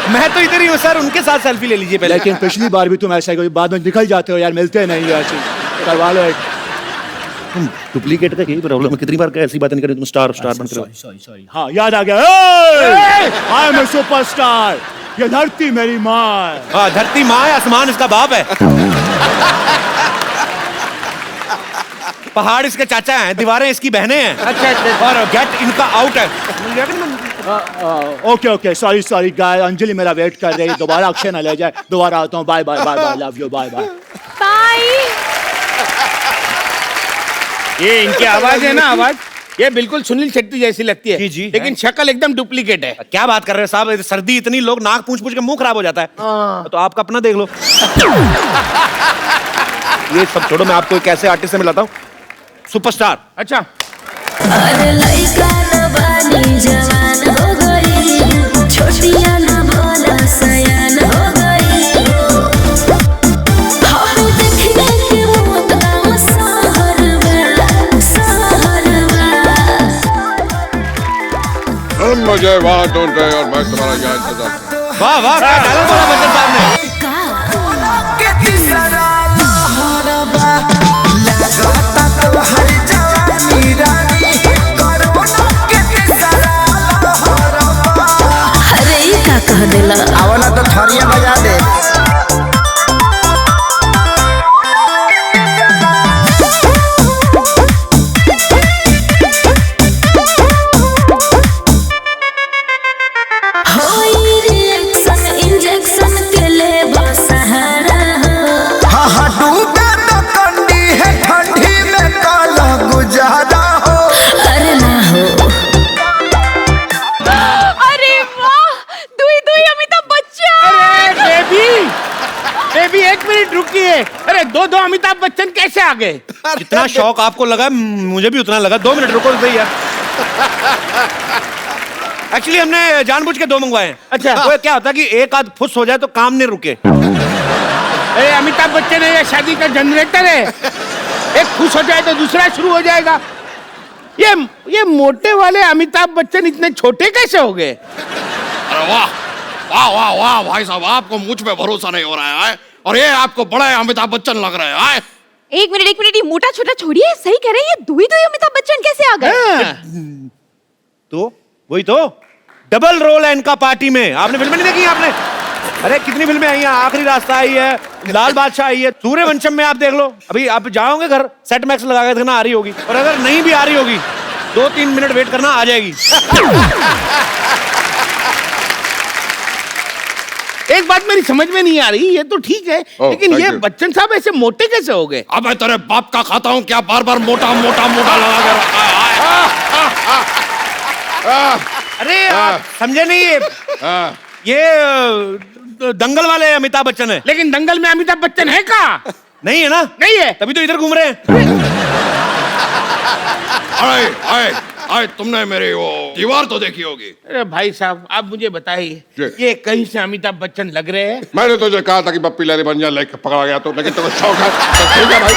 मैं तो इधर ही हूँ सर, उनके साथ सेल्फी ले लीजिए पहले। लेकिन पिछली बार भी तुम ऐसा ही बाद में निकल जाते हो यार, मिलते नहीं ऐसे। करवा लो एक। डुप्लीकेट का यही प्रॉब्लम है, कितनी बार ऐसी बातें नहीं करें, तुम स्टार बन कर। सॉरी हाँ याद आ गया, आई एम ए सुपरस्टार, ये धरती मेरी माँ है। हाँ धरती माँ है, आसमान इसका बाप है। पहाड़ इसके चाचा हैं, दीवारें इसकी बहनें हैं। अच्छा। और गेट इनका आउट है। ओके सॉरी गाय, अंजलि मेरा वेट कर रही है, दोबारा अक्षय ना ले जाए। दोबारा आता हूँ, bye bye bye bye, love you, bye bye bye. ये इनकी आवाज है ना, आवाज ये बिल्कुल सुनील शेट्टी जैसी लगती है। जी, लेकिन शक्ल एकदम डुप्लीकेट है। क्या बात कर रहे हैं साहब, सर्दी इतनी, लोग नाक पूछ के मुंह खराब हो जाता है। तो आपका अपना देख लो। ये सब छोड़ो, मैं आपको एक ऐसे आर्टिस्ट से मिलाता हूँ, सुपरस्टार। अच्छा। अरे लइका न बानी जवान हो गई, छोटिया न भोला सयान हो गई। हम देखने के मौत का सहरवा। मुझे वहाँ ढूंढ रहे और मैं तुम्हारा यहाँ इंतजार। वाह वाह, क्या डायलॉग बोला बच्चन साहब ने। अरे ये का कह देला, आवला तो थरिया बजा दे। होई रिएक्शन इंजेक्शन के ले सहारा। हाँ डूबे तो कंडी है, ठंडी में काला गुजारा हो। अरे ना हो, अरे वाह, दुई दुई अमिताभ बच्चन। बेबी एक मिनट रुकिए। अरे दो अमिताभ बच्चन कैसे आ गए? जितना शौक आपको लगा मुझे भी उतना लगा। 2 मिनट रुको सही यार। एक्चुअली हमने जानबूझ के 2 मंगवाए हैं। अच्छा। वो क्या होता है कि एक आध फुस हो जाए तो काम नहीं रुके। अरे अमिताभ बच्चन है, ये शादी का जनरेटर है। एक खुश हो जाए तो दूसरा शुरू हो जाएगा। ये मोटे वाले अमिताभ बच्चन इतने छोटे कैसे हो गए? अरे वाह वाह वाह वाह भाई साहब, आपको मुझ पे भरोसा नहीं हो रहा है और ये आपको बड़ा अमिताभ बच्चन लग रहा है। एक मिनट, ये मोटा छोटा छोड़िए, सही कह रहे हैं, ये दुई दुई अमिताभ बच्चन कैसे आ गए? तो वही तो डबल रोल है इनका पार्टी में। आपने फिल्में नहीं देखी आपने? अरे कितनी फिल्में आई हैं, आखिरी रास्ता आई है, लाल बादशाह आई है, सूर्यवंशम में आप देख लो। अभी आप जाओगे घर, सेट मैक्स लगा के देखना आ रही होगी, और अगर नहीं भी आ रही होगी 2-3 मिनट वेट करना, आ जाएगी। एक बात मेरी समझ में नहीं आ रही, ये तो ठीक है लेकिन ये बच्चन साहब ऐसे मोटे कैसे हो गए? अब मैं तेरे बाप का खाता हूँ क्या, बार बार मोटा मोटा मोटा लगा के रखा है। अरे आप समझे नहीं, ये दंगल वाले अमिताभ बच्चन है। लेकिन दंगल में अमिताभ बच्चन है का? नहीं है ना? नहीं है, तभी तो इधर घूम रहे हैं। अरे तुमने मेरी वो दीवार तो देखी होगी। अरे भाई साहब आप मुझे बताइए, ये कहीं से अमिताभ बच्चन लग रहे हैं? मैंने तुझे कहा था कि बप्पी लहरी बन जा, लेके पकड़ा गया तो, लेकिन तुम्हें शौक है तो ठीक है भाई।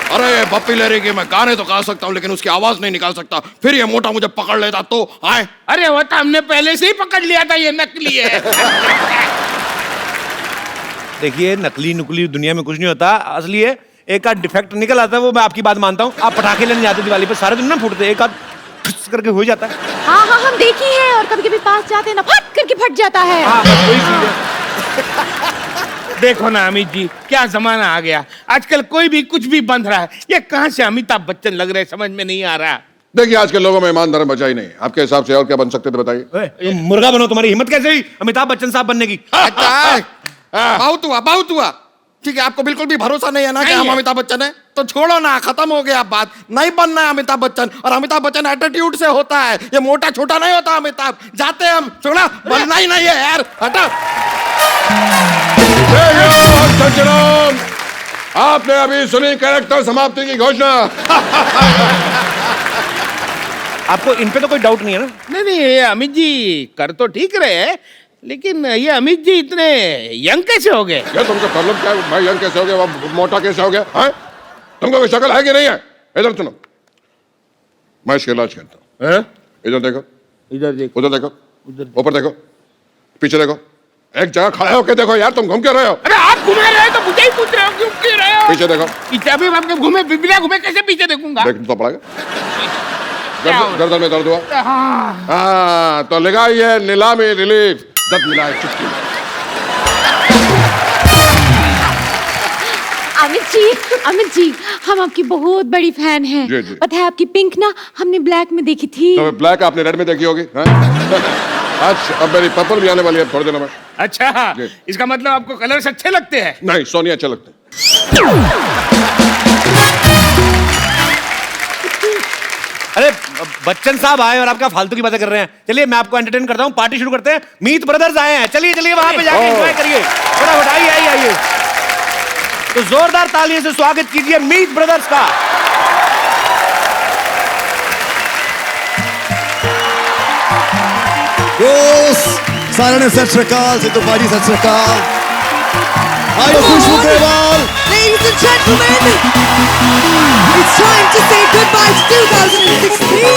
अरे बप्पी लहरी के मैं गाने तो गा सकता हूँ लेकिन उसकी आवाज नहीं निकाल सकता, फिर ये मोटा मुझे पकड़ लेता तो आए। अरे वो तो हमने पहले से ही पकड़ लिया था, ये नकली है। देखिए नकली नुकली दुनिया में कुछ नहीं होता, असली है। एक आध डिफेक्ट निकल आता है, वो मैं आपकी बात मानता हूँ। आप पटाखे लेने जाते दिवाली पे, सारे दिन ना फूटते, एक आध ठुस करके हो जाता है। हाँ हाँ हम देखी है, और कभी कभी पास जाते हैं ना, फट करके फट जाता है। हाँ बस वही चीज है। देखो ना अमित जी, क्या जमाना आ गया, आजकल कोई भी कुछ भी बंध रहा है। ये कहाँ से अमिताभ बच्चन लग रहे, समझ में नहीं आ रहा। देखिए आज के लोगों में ईमान धर्म बचा ही नहीं। आपके हिसाब से और क्या बन सकते थे बताइए? तुम मुर्गा बनो, तुम्हारी हिम्मत कैसे हुई अमिताभ बच्चन साहब बनने की? बहुत हुआ। ठीक है, आपको बिल्कुल भी भरोसा नहीं है ना कि हम अमिताभ बच्चन है, तो छोड़ो ना, खत्म हो गया बात। नहीं बनना है अमिताभ बच्चन, और अमिताभ बच्चन एटीट्यूड से होता है, ये मोटा छोटा नहीं होता अमिताभ। जाते हम, छोड़ा, बनना ही नहीं है यार, हटा। आपने अभी सुनी कैरेक्टर समाप्ति की घोषणा। आपको इन पे तो कोई डाउट नहीं है ना? नहीं ये अमित जी कर तो ठीक रहे हैं, लेकिन ये अमित जी इतने यंग कैसे हो गए? क्या तुमको प्रॉब्लम क्या है भाई? यंग कैसे हो गया, मोटा कैसे हो गया है? तुमको कोई शक्ल है कि नहीं है? इधर सुनो, मैं इसका इलाज करता हूँ, इधर देखो। इधर देखो, उधर देखो, ऊपर देखो, पीछे देखो, एक जगह खड़े होके देखो यार, तुम घूम क्यों रहे हो? अरे आप घूमे रहे तो मुझे ही पूछ रहे हो क्यों क्यों रहे हो? पीछे देखो। पीछे अभी हम घूमे बिना घूमे कैसे पीछे देखूंगा? देखना तो पड़ेगा। गर्दन में दर्द हुआ? हाँ। हाँ, तो लगा ये नीलामी रिलीफ, दर्द मिला है चुटकी। अमित जी हम आपकी बहुत बड़ी फैन हैं। जी, जी। पता है आपकी पिंक ना हमने ब्लैक में देखी थी। तो ब्लैक आपने रेड में देखी होगी, हाँ? आज अब मेरी पर्पल भी आने वाली है थोड़ी देर में। अच्छा, इसका मतलब आपको कलर्स अच्छे लगते हैं? नहीं, सोनी अच्छे लगते हैं। अरे बच्चन साहब आए और आपका फालतू की बातें कर रहे हैं। चलिए मैं आपको एंटरटेन करता हूँ, पार्टी शुरू करते हैं। मीत ब्रदर्स आए हैं, चलिए चलिए वहां पे जाके एंजॉय करिए। फटाफट आइए आइए आइए। तो जोरदार तालियों से स्वागत कीजिए मीत ब्रदर्स का। सारे ने सत श्री अकाल, सिद्धू पाजी सत श्री अकाल। आइए खुशबू Grewal. Ladies and gentlemen, it's time to say goodbye to 2016।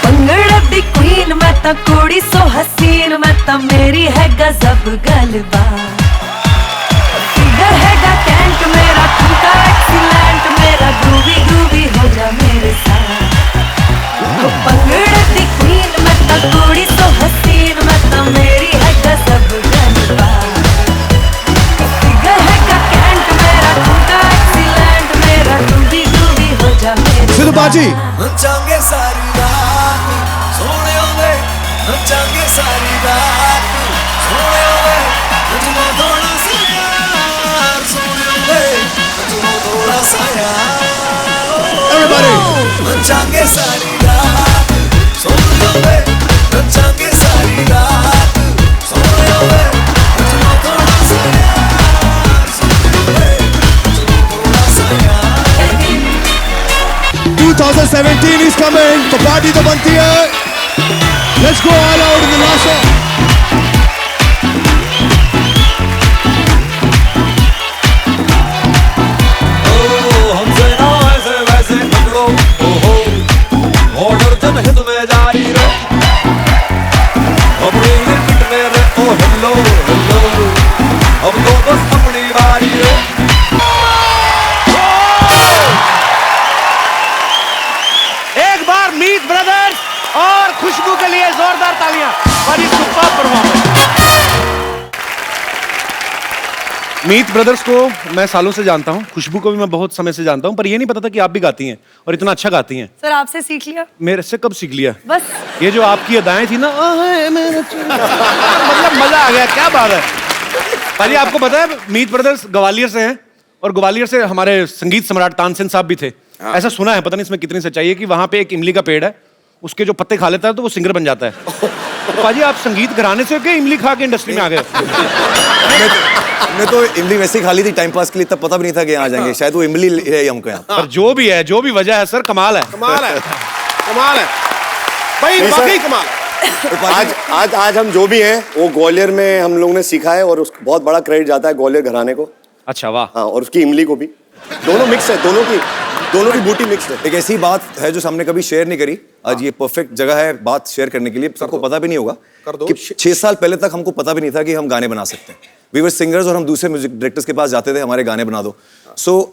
Bhangra दी क्वीन मैं ता कुड़ी सो हसीन, मैं ता मेरी है गजब गलबा। इधर हैगा कैंट मेरा, ठुमका एक्सीलेंट मेरा, ग्रूवी ग्रूवी हो जा मेरे साथ। पंगड़ा दी क्वीन मैं ता कुड़ी सो हसीन, मैं ता मेरी है गजब गलबा। इधर हैगा कैंट मेरा, ठुमका एक्सीलेंट मेरा, ग्रूवी ग्रूवी हो जा मेरे साथ। सिद्धू पाजी नचांगे सारी रात सोने होवे, नचांगे सारी रात सोने होवे, तुझको थोड़ा सा यार सोने होवे, तुझको थोड़ा सा यार। Everybody नचांगे सारी रात सोने होवे, नचांगे सारी रात सोने होवे, तुझको थोड़ा सा यार सोने होवे, तुझको थोड़ा सा यार। 2017 is coming, तो पार्टी तो बनती है। Let's go all out in the last song. हमसे ना ऐसे वैसे पकड़ो, ओहो ऑर्डर जनहित में जारी रहे, अपनी लिमिट में रहे। ओ हेलो हेलो, अब तो बस अपनी बारी है। एक बार मीत ब्रदर्स और खुशबू के लिए जोरदार तालियां। और ये सुपर परफॉर्मेंस। मीत ब्रदर्स को मैं सालों से जानता हूं, खुशबू को भी मैं बहुत समय से जानता हूं, पर ये नहीं पता था कि आप भी गाती हैं और इतना अच्छा गाती हैं। सर आपसे सीख लिया मेरे से कब सीख लिया? बस। ये जो आपकी अदाएं थी ना, मतलब मजा आ गया, क्या बात है। भाई आपको पता है मीत ब्रदर्स ग्वालियर से हैं और ग्वालियर से हमारे संगीत सम्राट तानसेन साहब भी थे। ऐसा सुना है, पता नहीं इसमें कितनी सच्चाई है, कि वहां पे एक इमली का पेड़ है, उसके जो पत्ते खा लेता है तो वो सिंगर बन जाता है। तो पाजी आप संगीत घराने से क्या इमली खा के इंडस्ट्री में आ गए? मैं तो इमली वैसे ही खा ली थी टाइम पास के लिए, तब पता भी नहीं था कि यहाँ आ जाएंगे। शायद वो इमली है हमको यहाँ। पर जो भी है, जो भी वजह है सर, कमाल है। कमाल है, कमाल है भाई, वाकई कमाल है। आज हम जो भी हैं वो ग्वालियर में हम लोगों ने सीखा है, और उसको बहुत बड़ा क्रेडिट जाता है ग्वालियर घराने को। अच्छा वाह। हाँ, और उसकी इमली को भी। दोनों मिक्स है, दोनों की बूटी मिक्स है। एक ऐसी बात है जो हमने कभी शेयर नहीं करी, आज ये परफेक्ट जगह है बात शेयर करने के लिए। सबको पता भी नहीं होगा कि 6 साल पहले तक हमको पता भी नहीं था कि हम गाने बना सकते हैं। वी वर सिंगर्स और हम दूसरे म्यूजिक डायरेक्टर्स के पास जाते थे, हमारे गाने बना दो।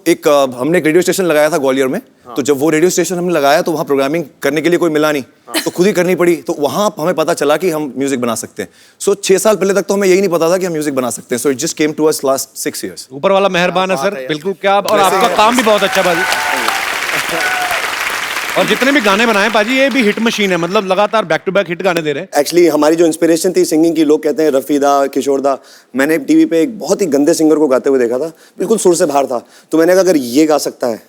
एक हमने एक रेडियो स्टेशन लगाया था ग्वालियर में। तो जब वो रेडियो स्टेशन हमने लगाया तो वहाँ प्रोग्रामिंग करने के लिए कोई मिला नहीं, तो खुद ही करनी पड़ी। तो वहाँ हमें पता चला कि हम म्यूजिक बना सकते हैं। 6 साल पहले तक तो हमें यही नहीं पता था कि हम म्यूजिक बना सकते हैं। So it just came to us last 6 years। ऊपर वाला मेहरबान है सर, बिल्कुल। क्या, और आपका काम भी बहुत अच्छा बाजी। और जितने भी गाने बनाए पाजी, ये भी हिट मशीन है, मतलब लगातार बैक टू बैक हिट गाने दे रहे हैं। एक्चुअली हमारी जो इंस्पिरेशन थी सिंगिंग की, लोग कहते हैं रफी दा, किशोर दा। मैंने टीवी पे एक बहुत ही गंदे सिंगर को गाते हुए देखा था, बिल्कुल सुर से बाहर था। तो मैंने कहा अगर ये गा सकता है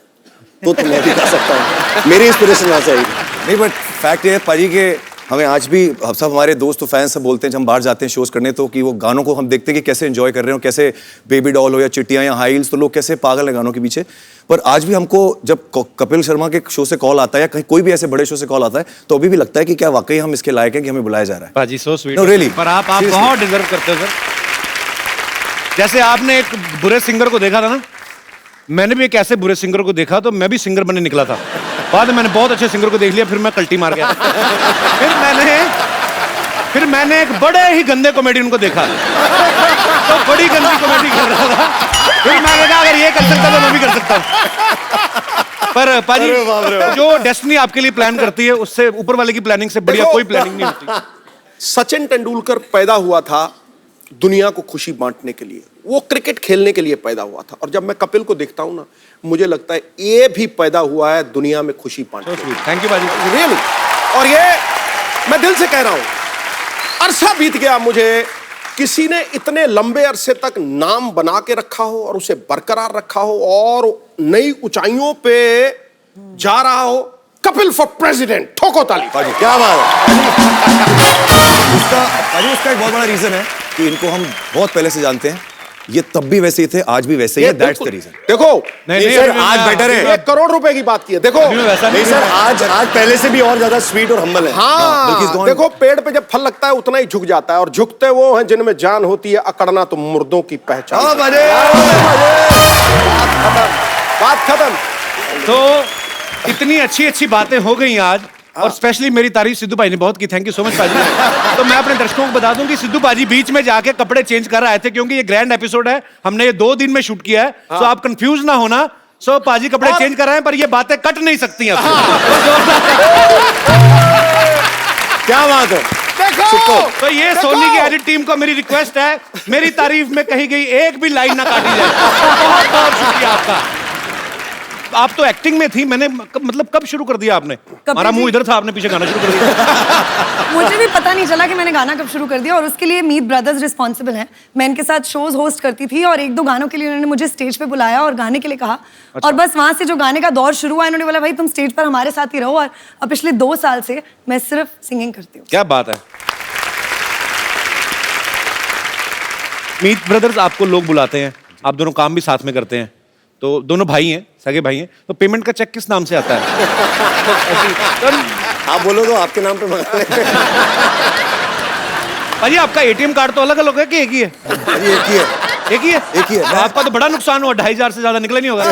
तो मैं भी गा सकता हूँ। मेरी इंस्पिरेशन वहाँ से आई। नहीं, बट फैक्ट ये है पाजी के हमें आज भी सब हमारे दोस्त फैंस सब बोलते हैं जब हम बाहर जाते हैं शोज करने तो कि वो गानों को हम देखते हैं कि कैसे एंजॉय कर रहे हो, कैसे बेबी डॉल हो या चिट्टियाँ या हाई हील्स, तो लोग कैसे पागल हैं गानों के पीछे। पर आज भी हमको जब कपिल शर्मा के शो से कॉल आता है या कहीं कोई भी ऐसे बड़े शो से कॉल आता है तो अभी भी लगता है कि क्या वाकई हम इसके लायक हैं कि हमें बुलाया जा रहा है। पाजी सो स्वीट। No, really. पर आप बहुत डिजर्व करते हो सर। जैसे आपने एक बुरे सिंगर को देखा था ना, मैंने भी एक ऐसे बुरे सिंगर को देखा तो मैं भी सिंगर बनने निकला था। बाद में मैंने बहुत अच्छे सिंगर को देख लिया, फिर मैं कल्टी मार गया। फिर मैंने एक बड़े ही गंदे कॉमेडियन को देखा तो बड़ी गंदी कॉमेडी कर रहा था। फिर मैंने कहा अगर ये कर सकता तो मैं भी कर सकता हूँ। पर पाजी जो डेस्टिनी आपके लिए प्लान करती है उससे ऊपर वाले की प्लानिंग से बढ़िया कोई प्लानिंग नहीं होती। सचिन तेंदुलकर पैदा हुआ था दुनिया को खुशी बांटने के लिए, वो क्रिकेट खेलने के लिए पैदा हुआ था। और जब मैं कपिल को देखता हूं ना, मुझे लगता है ये भी पैदा हुआ है दुनिया में खुशी बांटने के लिए। थैंक यू बाजी, रियली। और ये मैं दिल से कह रहा हूं, अरसा बीत गया मुझे किसी ने इतने लंबे अरसे तक नाम बना के रखा हो और उसे बरकरार रखा हो और नई ऊंचाइयों पे जा रहा हो। कपिल फॉर प्रेसिडेंट, ठोको ताली। क्या बात है। उसका एक बहुत बड़ा रीजन है कि इनको हम बहुत पहले से जानते हैं, ये तब भी वैसे ही थे, आज भी वैसे ही है। That's the reason. देखो नहीं सर, आज बेटर है। 1 करोड़ रुपए की बात की है। देखो नहीं सर, आज पहले से भी और ज्यादा स्वीट और हम्बल है। हाँ, देखो पेड़ पे जब फल लगता है उतना ही झुक जाता है, और झुकते वो हैं जिनमें जान होती है, अकड़ना तो मुर्दों की पहचान। बात खत्म। तो इतनी अच्छी अच्छी बातें हो गई आज, और स्पेशली मेरी तारीफ सिद्धू भाई ने बहुत की। थैंक यू सो मच पाजी। तो मैं अपने दर्शकों को बता दूं कि सिद्धू भाजी बीच में जाके कपड़े चेंज कर रहे थे क्योंकि ये ग्रैंड एपिसोड है, हमने ये 2 दिन में शूट किया है। सो आप कंफ्यूज ना होना। सो पाजी कपड़े चेंज कर रहे हैं पर ये बातें कट नहीं सकती हैं। क्या बात है। देखो तो ये सोनी की एडिट टीम को मेरी रिक्वेस्ट है, मेरी तारीफ में कही गई एक भी लाइन ना काटी जाए। बहुत बहुत शुक्रिया आपका। आप तो एक्टिंग में थी, मैंने मतलब कब शुरू कर दिया आपने? हमारा मुंह इधर था, आपने पीछे गाना शुरू कर दिया। मुझे भी पता नहीं चला कि मैंने गाना कब शुरू कर दिया, और उसके लिए मीत ब्रदर्स रिस्पॉन्सिबल हैं। मैं इनके साथ शोज होस्ट करती थी और 1-2 गानों के लिए उन्होंने मुझे स्टेज पे बुलाया और गाने के लिए कहा। और बस वहां से जो गाने का दौर शुरू हुआ, इन्होंने बोला भाई तुम स्टेज पर हमारे साथ ही रहो। और अब पिछले 2 साल से मैं सिर्फ सिंगिंग करती हूँ। क्या बात है। मीत ब्रदर्स आपको लोग बुलाते हैं, आप दोनों काम भी साथ में करते हैं, तो दोनों भाई हैं, सगे भाई हैं, तो पेमेंट का चेक किस नाम से आता है? आप बोलो तो आपके नाम पे मंगा लें। भाई आपका एटीएम कार्ड तो अलग अलग है कि एक ही है? एक ही है। एक ही है? एक ही है। तो आपका तो बड़ा नुकसान हुआ, 2500 से ज्यादा निकला नहीं होगा।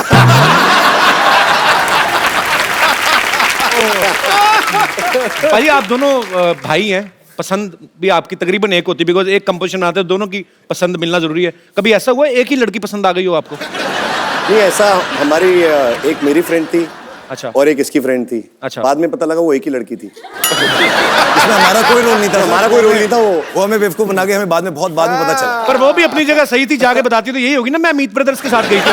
भाई आप दोनों भाई हैं, पसंद भी आपकी तकरीबन एक होती है, बिकॉज एक कंपोजिशन आते हैं, दोनों की पसंद मिलना जरूरी है। कभी ऐसा हुआ एक ही लड़की पसंद आ गई हो आपको? नहीं, ऐसा हमारी एक मेरी फ्रेंड थी, अच्छा, और एक इसकी फ्रेंड थी। अच्छा, बाद में पता लगा वो एक ही लड़की थी। इसमें हमारा कोई रोल नहीं था, हमारा कोई रोल नहीं था। वो हमें बेवकूफ बना के हमें बाद में पता चला। पर वो भी अपनी जगह सही थी, जाके बताती तो यही होगी ना, मैं मीत ब्रदर्स के साथ गई थी।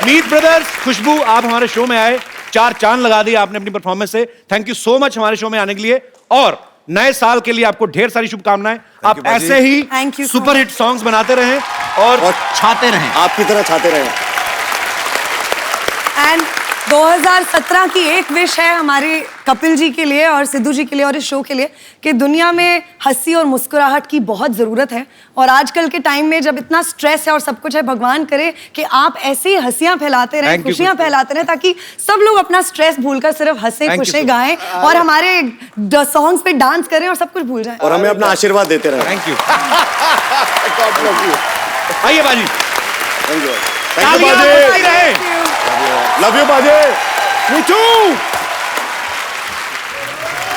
मीत ब्रदर्स, खुशबू, आप हमारे शो में आए, 4 चांद लगा दिए आपने अपनी परफॉर्मेंस से। थैंक यू सो मच हमारे शो में आने के लिए, और नए साल के लिए आपको ढेर सारी शुभकामनाएं। आप ऐसे ही सुपर हिट सॉन्ग्स बनाते रहें और छाते रहें, आपकी तरह छाते रहें। एंड 2017 की एक विश है हमारे कपिल जी के लिए और सिद्धू जी के लिए और इस शो के लिए, कि दुनिया में हंसी और मुस्कुराहट की बहुत ज़रूरत है। और आजकल के टाइम में जब इतना स्ट्रेस है और सब कुछ है, भगवान करे कि आप ऐसे ही हंसियां फैलाते रहें, खुशियां फैलाते रहें, ताकि सब लोग अपना स्ट्रेस भूलकर सिर्फ हंसे खुशे गाएं और हमारे सॉन्ग्स पे डांस करें और सब कुछ भूल जाएं। और हमें अपना आशीर्वाद देते रहें। Thank you. आइए बाजी। Thank you. लव यू बाजे। Me too.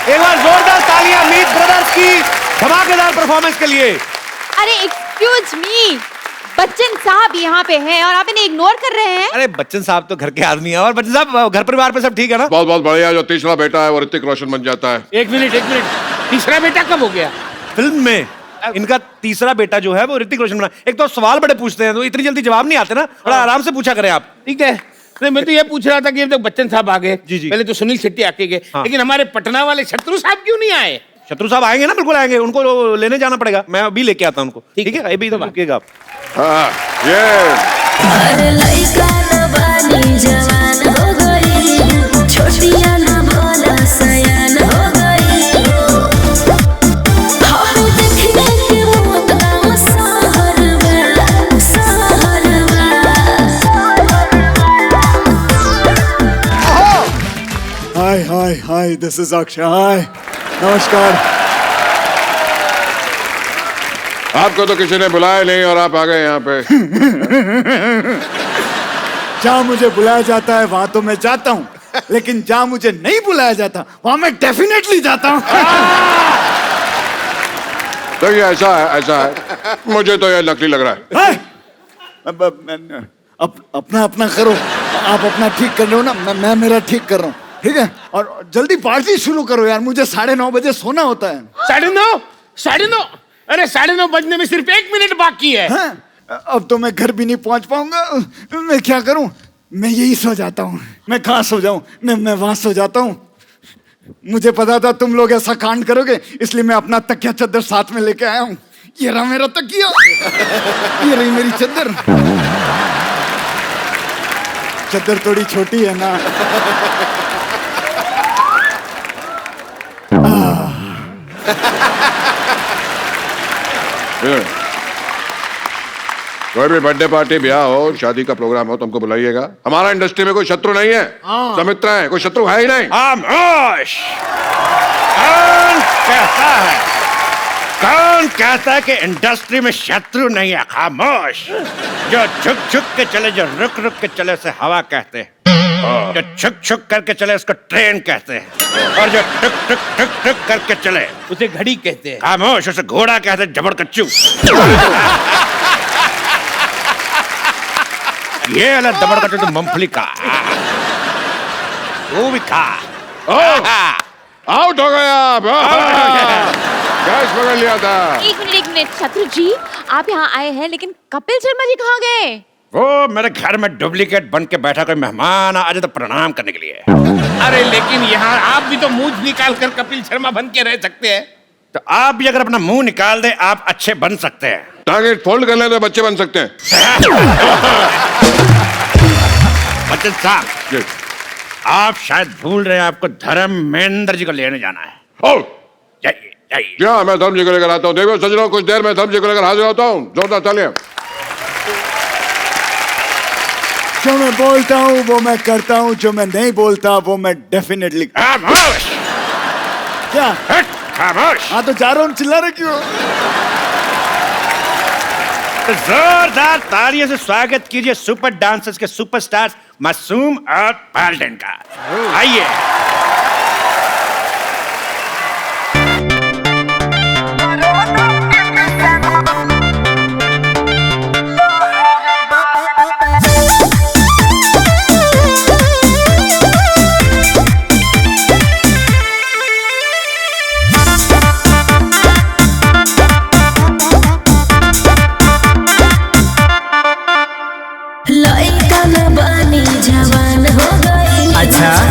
एक बार जोरदार तालियां मीत ब्रदर्स की धमाकेदार परफॉर्मेंस के लिए। अरे एक्सक्यूज मी, बच्चन साहब यहाँ पे हैं और आप इन्हें इग्नोर कर रहे हैं। अरे बच्चन साहब तो घर के आदमी हैं। और बच्चन साहब, घर परिवार पे सब ठीक है ना? बहुत बहुत बढ़िया। जो तीसरा बेटा है वो ऋतिक रोशन बन जाता है। एक मिनट, तीसरा बेटा कब हो गया? फिल्म में इनका तीसरा बेटा जो है वो ऋतिक रोशन बना। एक तो सवाल बड़े पूछते हैं तो इतनी जल्दी जवाब नहीं आते ना, बड़ा आराम से पूछा करें आप। ठीक है। नहीं, मैं तो ये पूछ रहा था कि अब तक बच्चन साहब आ गए, जी। पहले तो सुनील शेट्टी आके गए, लेकिन हमारे पटना वाले शत्रु साहब क्यों नहीं आए? शत्रु साहब आएंगे ना, बिल्कुल आएंगे, उनको लेने जाना पड़ेगा, मैं अभी लेके आता हूं उनको। ठीक है, अभी तो रुकिएगा आप। छोटे छोटिया ना भोला सयान हो गई हम देखने के मुँह गाँव सहरवा हाय हाय हाय दिस इज अक्षय हाय नमस्कार आपको तो किसी ने बुलाया नहीं और आप आ गए यहाँ पे। जहाँ मुझे बुलाया जाता है वहां तो मैं जाता हूँ लेकिन जहाँ मुझे नहीं बुलाया जाता वहां मैं डेफिनेटली जाता हूँ। देखिए ऐसा है मुझे तो यह नकली लग रहा है। अपना अपना करो आप अपना ठीक कर रहे हो ना मैं मेरा ठीक कर रहा हूँ ठीक है और जल्दी पार्टी शुरू करो यार मुझे 9:30 बजे सोना होता है। 9:30 अरे 9:30 बजने में सिर्फ 1 मिनट बाकी है। हाँ? अब तो मैं घर भी नहीं पहुंच पाऊंगा मैं क्या करूं मैं यही सो जाता हूं मैं कहाँ सो जाऊं मैं वहां सो जाता हूं मुझे पता था तुम लोग ऐसा कांड करोगे इसलिए मैं अपना तकिया चद्दर साथ में लेके आया हूं ये रहा मेरा तकिया ये रही मेरी चद्दर चद्दर थोड़ी छोटी है ना कोई भी बर्थडे पार्टी ब्याह हो शादी का प्रोग्राम हो तुमको बुलाइएगा। हमारा इंडस्ट्री में कोई शत्रु नहीं है सब मित्र है कोई शत्रु है ही नहीं। खामोश कौन कहता है कि इंडस्ट्री में शत्रु नहीं है? खामोश जो झुक झुक के चले जो रुक रुक के चले उसे हवा कहते हैं जो छुक छुक करके चले उसको ट्रेन कहते हैं और जो टुक टुक टुक टुक करके चले उसे घड़ी कहते हैं। खामोश उसे घोड़ा कहते हैं जबड़ कच्चू। ये वाला दबड़ कच्चू तो मूंगफली का वो भी खा आउट हो गया आप कैच पकड़ लिया था। एक मिनट शत्रु जी आप यहाँ आए हैं लेकिन कपिल शर्मा जी कहाँ गए? वो मेरे घर में डुप्लीकेट बन के बैठा कोई मेहमान आ जाए तो प्रणाम करने के लिए। अरे लेकिन यहाँ आप भी तो मुंह निकाल कर कपिल शर्मा बन के रह सकते हैं। तो आप भी अगर अपना मुंह निकाल दे आप अच्छे बन सकते हैं। टांगे फोल्ड कर ले तो बच्चे बन सकते हैं। बच्चन साहब आप शायद भूल रहे हैं आपको धर्मेंद्र जी को लेने जाना है। जाइए जाइए। क्या मैं धर्म जी को लेकर आता हूँ। देखो सजनों कुछ देर में धर्म जी को लेकर हाजिर होता हूँ। जोरदार तालियां। जो मैं बोलता हूँ वो मैं करता हूँ जो मैं नहीं बोलता वो मैं डेफिनेटली। खामोश क्या खामोश। हाँ तो जा रहा हूँ चिल्ला रहे क्यों? तो जोरदार तालियों से स्वागत कीजिए सुपर डांसर्स के सुपरस्टार मासूम और पाल्टन का। आइए।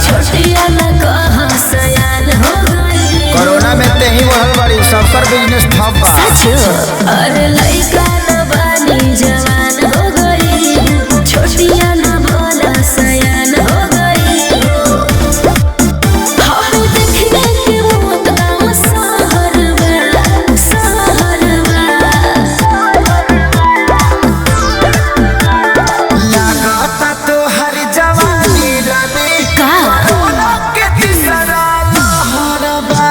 छोटिया न कहाँ सयान हो गई कोरोना में ते ही बढ़ल बड़ी सबकर बिजनेस ठप बा। अरे लइका न बानी जवान हो गई छोटिया न भोला सयान हो गई हम देखने के मुँह गाँव सहरवा लागता तो हर जवानी रानी कोरोना के तीसरा लहरबा।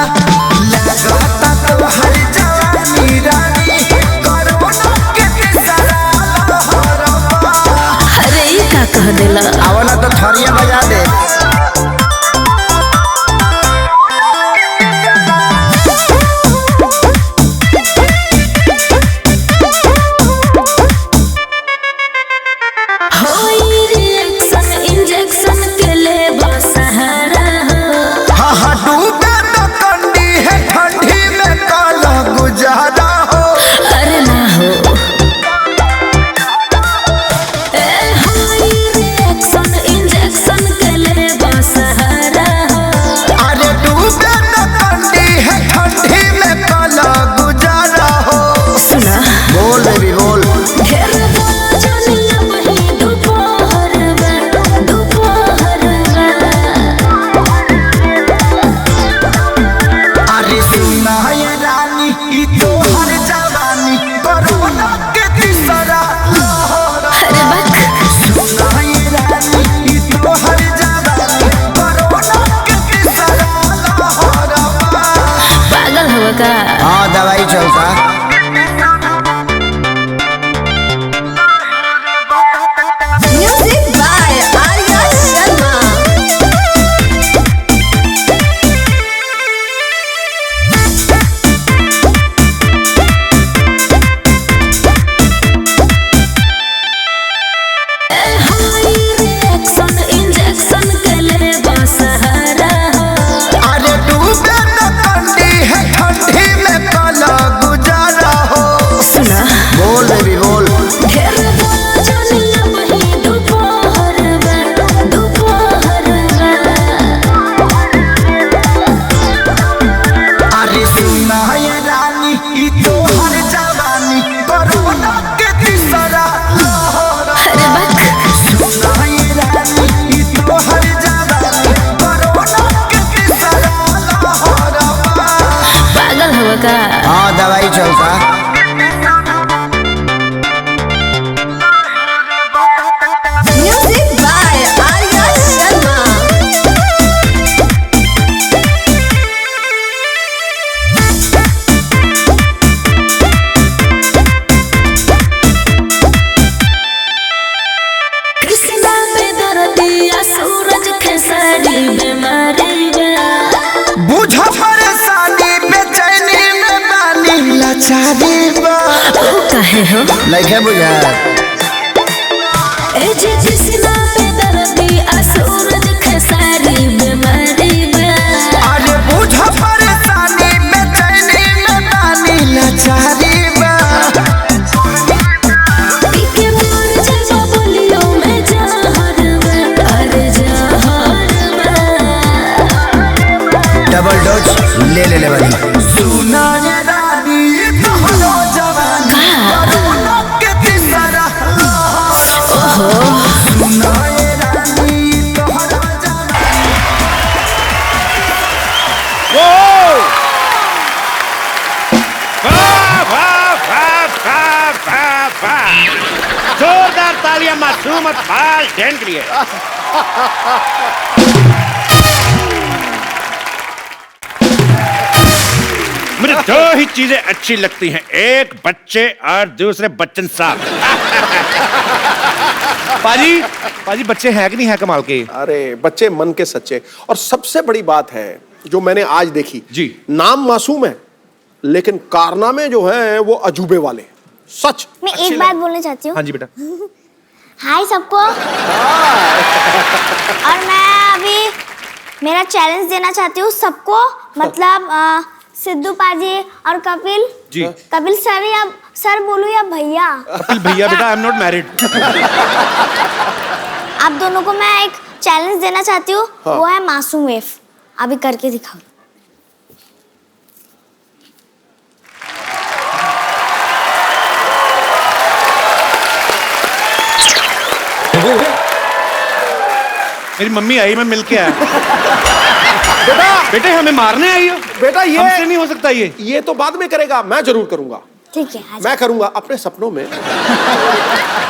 लागता तो हर जवानी रानी कोरोना के तीसरा लहरबा। अरे ये का कह देला आवला तो थरिया बजा दे। इंजेक्शन के ले सहारा हाँ हाँ डूबे तो कंडी है ठंडी में काला गुजारा हो। अरे ना हो इंजेक्शन के नहीं चलता। Music by Arya Sharma. कृष्णा पे दर्दिया सूरज खेसारी बीमारी बुझ परेशानी बेचैनी में बानी लाचारी बा। काहे हो लइके बुझा ए जे कृष्णा पे दर्दिया सूरज खेसारी बीमारी अरे बुझ परेशानी बेचैनी में बानी लाचारी बा। पीके मोर जलवा बोलियो में जहर अरे जहर डबल डोज ले वाली। सुना ये रानी तोहरो जवानी करोना के तीसरा। सुना ये रानी तोहरो जवानी। जोरदार तालियां मासूम अतफाल जैन के लिए। मुझे दो ही चीजें अच्छी लगती हैं, एक बच्चे और दूसरे बच्चन साहब। पाजी पाजी बच्चे हैं कि नहीं है कमाल के? अरे बच्चे मन के सच्चे। और सबसे बड़ी बात है जो मैंने आज देखी जी, नाम मासूम है लेकिन कारनामे जो हैं वो अजूबे वाले। सच मैं एक बात बोलना चाहती हूँ। हाँ जी बेटा। हाय सबको। और मैं अभी मेरा चैलेंज देना चाहती हूँ सबको, मतलब सिद्धू पाजी और कपिल जी। कपिल सर या सर बोलूं या भैया? कपिल भैया बेटा, आई एम नॉट मैरिड। आप दोनों को मैं एक चैलेंज देना चाहती हूँ। हाँ। वो है मासूम वेव। अभी करके दिखाओ। मेरी मम्मी आई, मैं मिल के आया। बेटा बेटे हमें मारने आई हो? बेटा ये हमसे नहीं हो सकता ये तो बाद में करेगा, मैं जरूर करूंगा। ठीक है मैं करूंगा अपने सपनों में।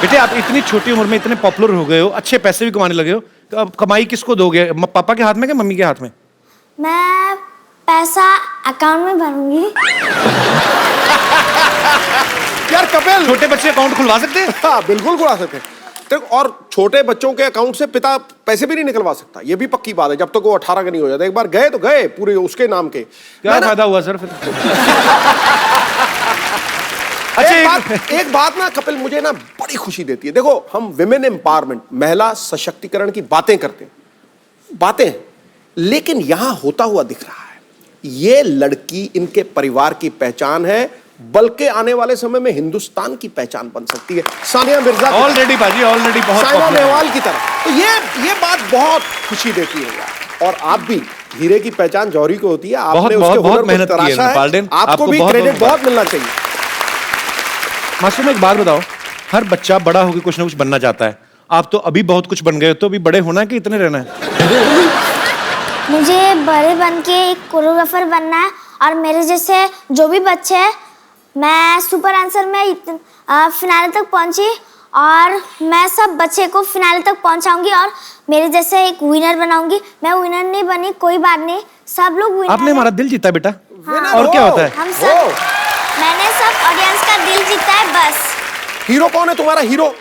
बेटे आप इतनी छोटी उम्र में इतने पॉपुलर हो गए हो, अच्छे पैसे भी कमाने लगे हो, तो अब कमाई किसको दोगे? पापा के हाथ में कि मम्मी के हाथ में? मैं पैसा अकाउंट में भरूंगी। यार कपिल, छोटे बच्चे अकाउंट खुलवा सकते हैं? हाँ बिल्कुल खुलवा सकते हैं। और छोटे बच्चों के अकाउंट से पिता पैसे भी नहीं निकलवा सकता, ये भी पक्की बात है, जब तक वो 18 का नहीं हो जाता। एक बार गए तो गए पूरे उसके नाम के। क्या फायदा हुआ सर फिर? अच्छा एक बात ना कपिल मुझे ना बड़ी खुशी देती है। देखो हम विमेन एम्पावरमेंट, महिला सशक्तिकरण की बातें करते हैं, बातें, लेकिन यहां होता हुआ दिख रहा है। ये लड़की इनके परिवार की पहचान है, बल्कि आने वाले समय में हिंदुस्तान की पहचान बन सकती है। सानिया मिर्जा ऑलरेडी बाजी, ऑलरेडी बहुत साइना popular है। नेहवाल की तरह। तो ये बात बहुत खुशी देती है यार। और आप भी, हीरे की पहचान जौहरी को होती है, आपने बहुत उसके हुनर को मेहनत की है तराशा है। पाल्डेन, आपको भी क्रेडिट बहुत मिलना चाहिए। मासूम एक बात बताओ, हर बच्चा बड़ा होकर कुछ ना कुछ बनना चाहता है, आप तो अभी बहुत कुछ बन गए हो, तो अभी बड़े होना है कि इतने रहना है? मुझे बड़े बन के एक कोरियोग्राफर बनना है, और मेरे जैसे जो भी बच्चे हैं, मैं सुपर आंसर में फिनाले तक पहुंची और मैं सब बच्चे को फिनाले तक पहुंचाऊंगी और मेरे जैसे एक विनर बनाऊंगी। मैं विनर नहीं बनी, कोई बात नहीं, सब लोग विनर। आपने हमारा दिल जीता बेटा। हाँ। और क्या होता है? हम सब, मैंने सब ऑडियंस का दिल जीता है बस। हीरो कौन है तुम्हारा? हीरो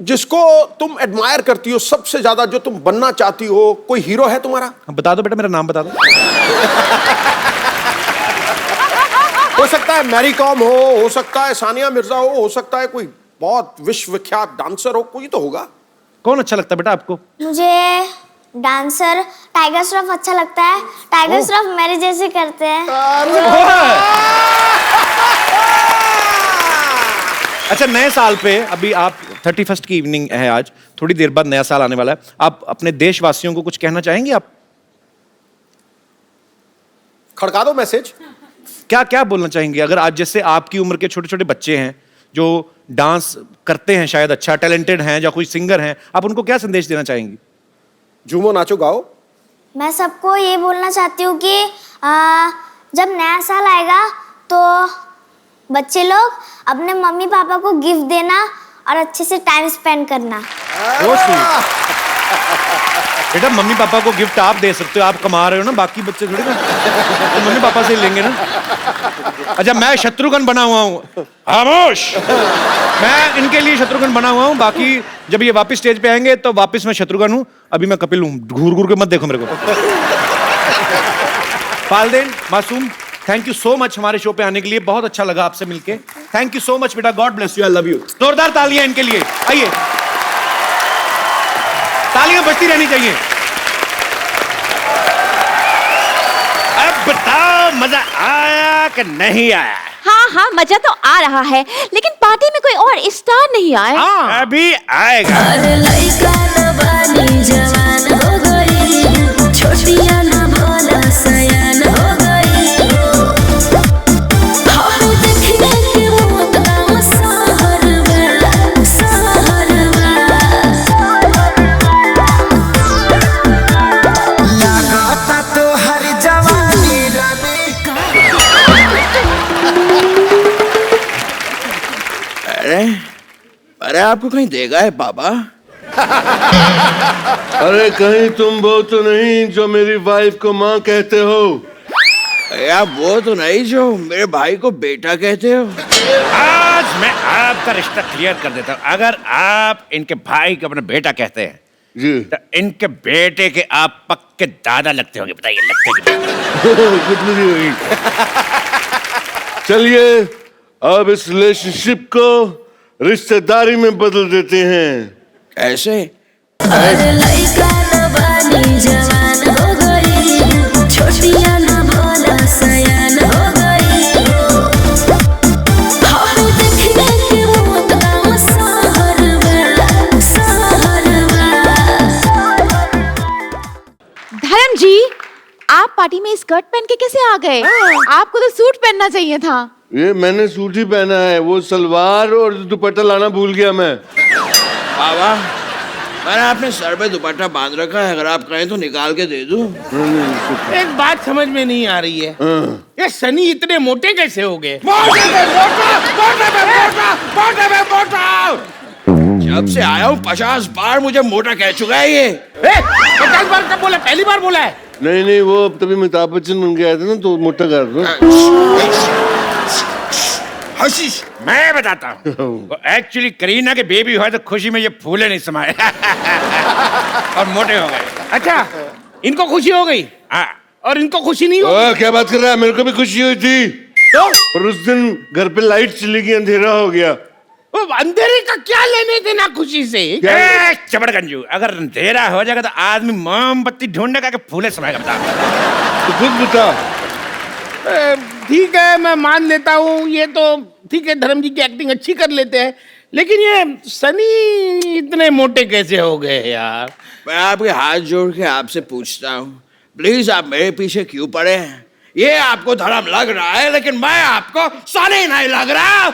जिसको तुम एडमायर करती हो सबसे ज्यादा, जो तुम बनना चाहती हो, कोई हीरो है तुम्हारा? बता दो बेटा, मेरा नाम बता दो। हो सकता है मैरी कॉम हो सकता है सानिया मिर्जा हो सकता है कोई बहुत विश्वविख्यात डांसर हो, कोई तो होगा। कौन अच्छा लगता है बेटा आपको? मुझे डांसर टाइगर श्रॉफ अच्छा लगता है। टाइगर श्रॉफ मेरे जैसे करते हैं। अच्छा, नए साल पे अभी आप 31st की इवनिंग है आज, थोड़ी देर बाद नया साल आने वाला है, आप अपने देशवासियों को कुछ कहना चाहेंगे? आप खड़का दो मैसेज। क्या क्या बोलना चाहेंगे? अगर आज जैसे आपकी उम्र के छोटे छोटे बच्चे हैं जो डांस करते हैं, शायद अच्छा टैलेंटेड हैं, या कोई सिंगर हैं, आप उनको क्या संदेश देना चाहेंगी? झूमो नाचो गाओ। मैं सबको ये बोलना चाहती हूँ कि जब नया साल आएगा तो बच्चे लोग अपने मम्मी पापा को गिफ्ट देना और अच्छे से टाइम स्पेंड करना। बेटा मम्मी पापा को गिफ्ट आप दे सकते हो, आप कमा रहे हो ना, बाकी बच्चे थोड़ी ना तो मम्मी पापा से लेंगे ना। अच्छा मैं शत्रुघ्न बना हुआ हूँ, खामोश। मैं इनके लिए शत्रुघ्न बना हुआ हूँ, बाकी जब ये वापस स्टेज पे आएंगे तो वापस मैं शत्रुघ्न हूँ, अभी मैं कपिल हूँ। घूर घूर के मत देखो मेरे को। फालदेन मासूम, थैंक यू सो मच हमारे शो पे आने के लिए, बहुत अच्छा लगा आपसे मिलके। थैंक यू सो मच बेटा, God bless you, I love you. जोरदार तालियां इनके लिए, आइए। तालियां बजती रहनी चाहिए। अब बताओ मजा आया कि नहीं आया? हाँ हाँ मजा तो आ रहा है, लेकिन पार्टी में कोई और स्टार नहीं आया। अभी आएगा। छोटिया ना भोला सयान हो गई। हम देखने के वो तमाम सहर में लगाता तो हर जवानी रानी। अरे आपको कहीं देगा है बाबा? अरे कहीं तुम वो तो नहीं जो मेरी वाइफ को माँ कहते हो? यार वो तो नहीं जो मेरे भाई को बेटा कहते हो। आज मैं आपका रिश्ता क्लियर कर देता हूँ। अगर आप इनके भाई को अपना बेटा कहते हैं जी, तो इनके बेटे के आप पक्के दादा लगते होंगे। बताइए लगते कितनी? चलिए अब इस रिलेशनशिप को रिश्तेदारी में बदल देते हैं। ऐसे छोटिया ना भोला सयान हो गई। हम देखने के वो तमाम सहर में धर्म जी, आप पार्टी में स्कर्ट पहन के कैसे आ गए? आपको तो सूट पहनना चाहिए था। ये मैंने सूट ही पहना है, वो सलवार और दुपट्टा लाना भूल गया मैं। बाबा मैंने अपने सर पे दुपट्टा बांध रखा है, अगर आप कहें तो निकाल के दे दूं। एक बात समझ में नहीं आ रही है, ये सनी इतने मोटे कैसे हो गए? जब से आया हूँ 50 बार मुझे मोटा कह चुका है ये। 50 बार कब बोला? पहली बार बोला है। नहीं वो तभी अमिताभ बच्चन बन गया था ना, तो मोटा कर दो। हशीश मैं बताता हूँ, एक्चुअली करीना के बेबी हुआ तो खुशी में ये फूले नहीं समाये और मोटे हो गए। अच्छा इनको खुशी हो गई और इनको खुशी नहीं हो? क्या बात कर रहा है? मेरे को भी खुशी हुई थी तो? और उस दिन घर पे लाइट चली गई, अंधेरा हो गया। अंधेरे का क्या लेने देना खुशी से? चबड़गंजू, अगर अंधेरा हो जाएगा तो आदमी मोमबत्ती ढूंढने का फूले समाएगा। बता तो खुद बता। ठीक है मैं मान लेता हूँ, ये तो ठीक है, धर्म जी की एक्टिंग अच्छी कर लेते हैं, लेकिन ये सनी इतने मोटे कैसे हो गए यार? मैं आपके हाथ जोड़ के आपसे पूछता हूँ, प्लीज आप मेरे पीछे क्यों पड़े हैं? ये आपको धर्म लग रहा है, लेकिन मैं आपको सनी नहीं लग रहा।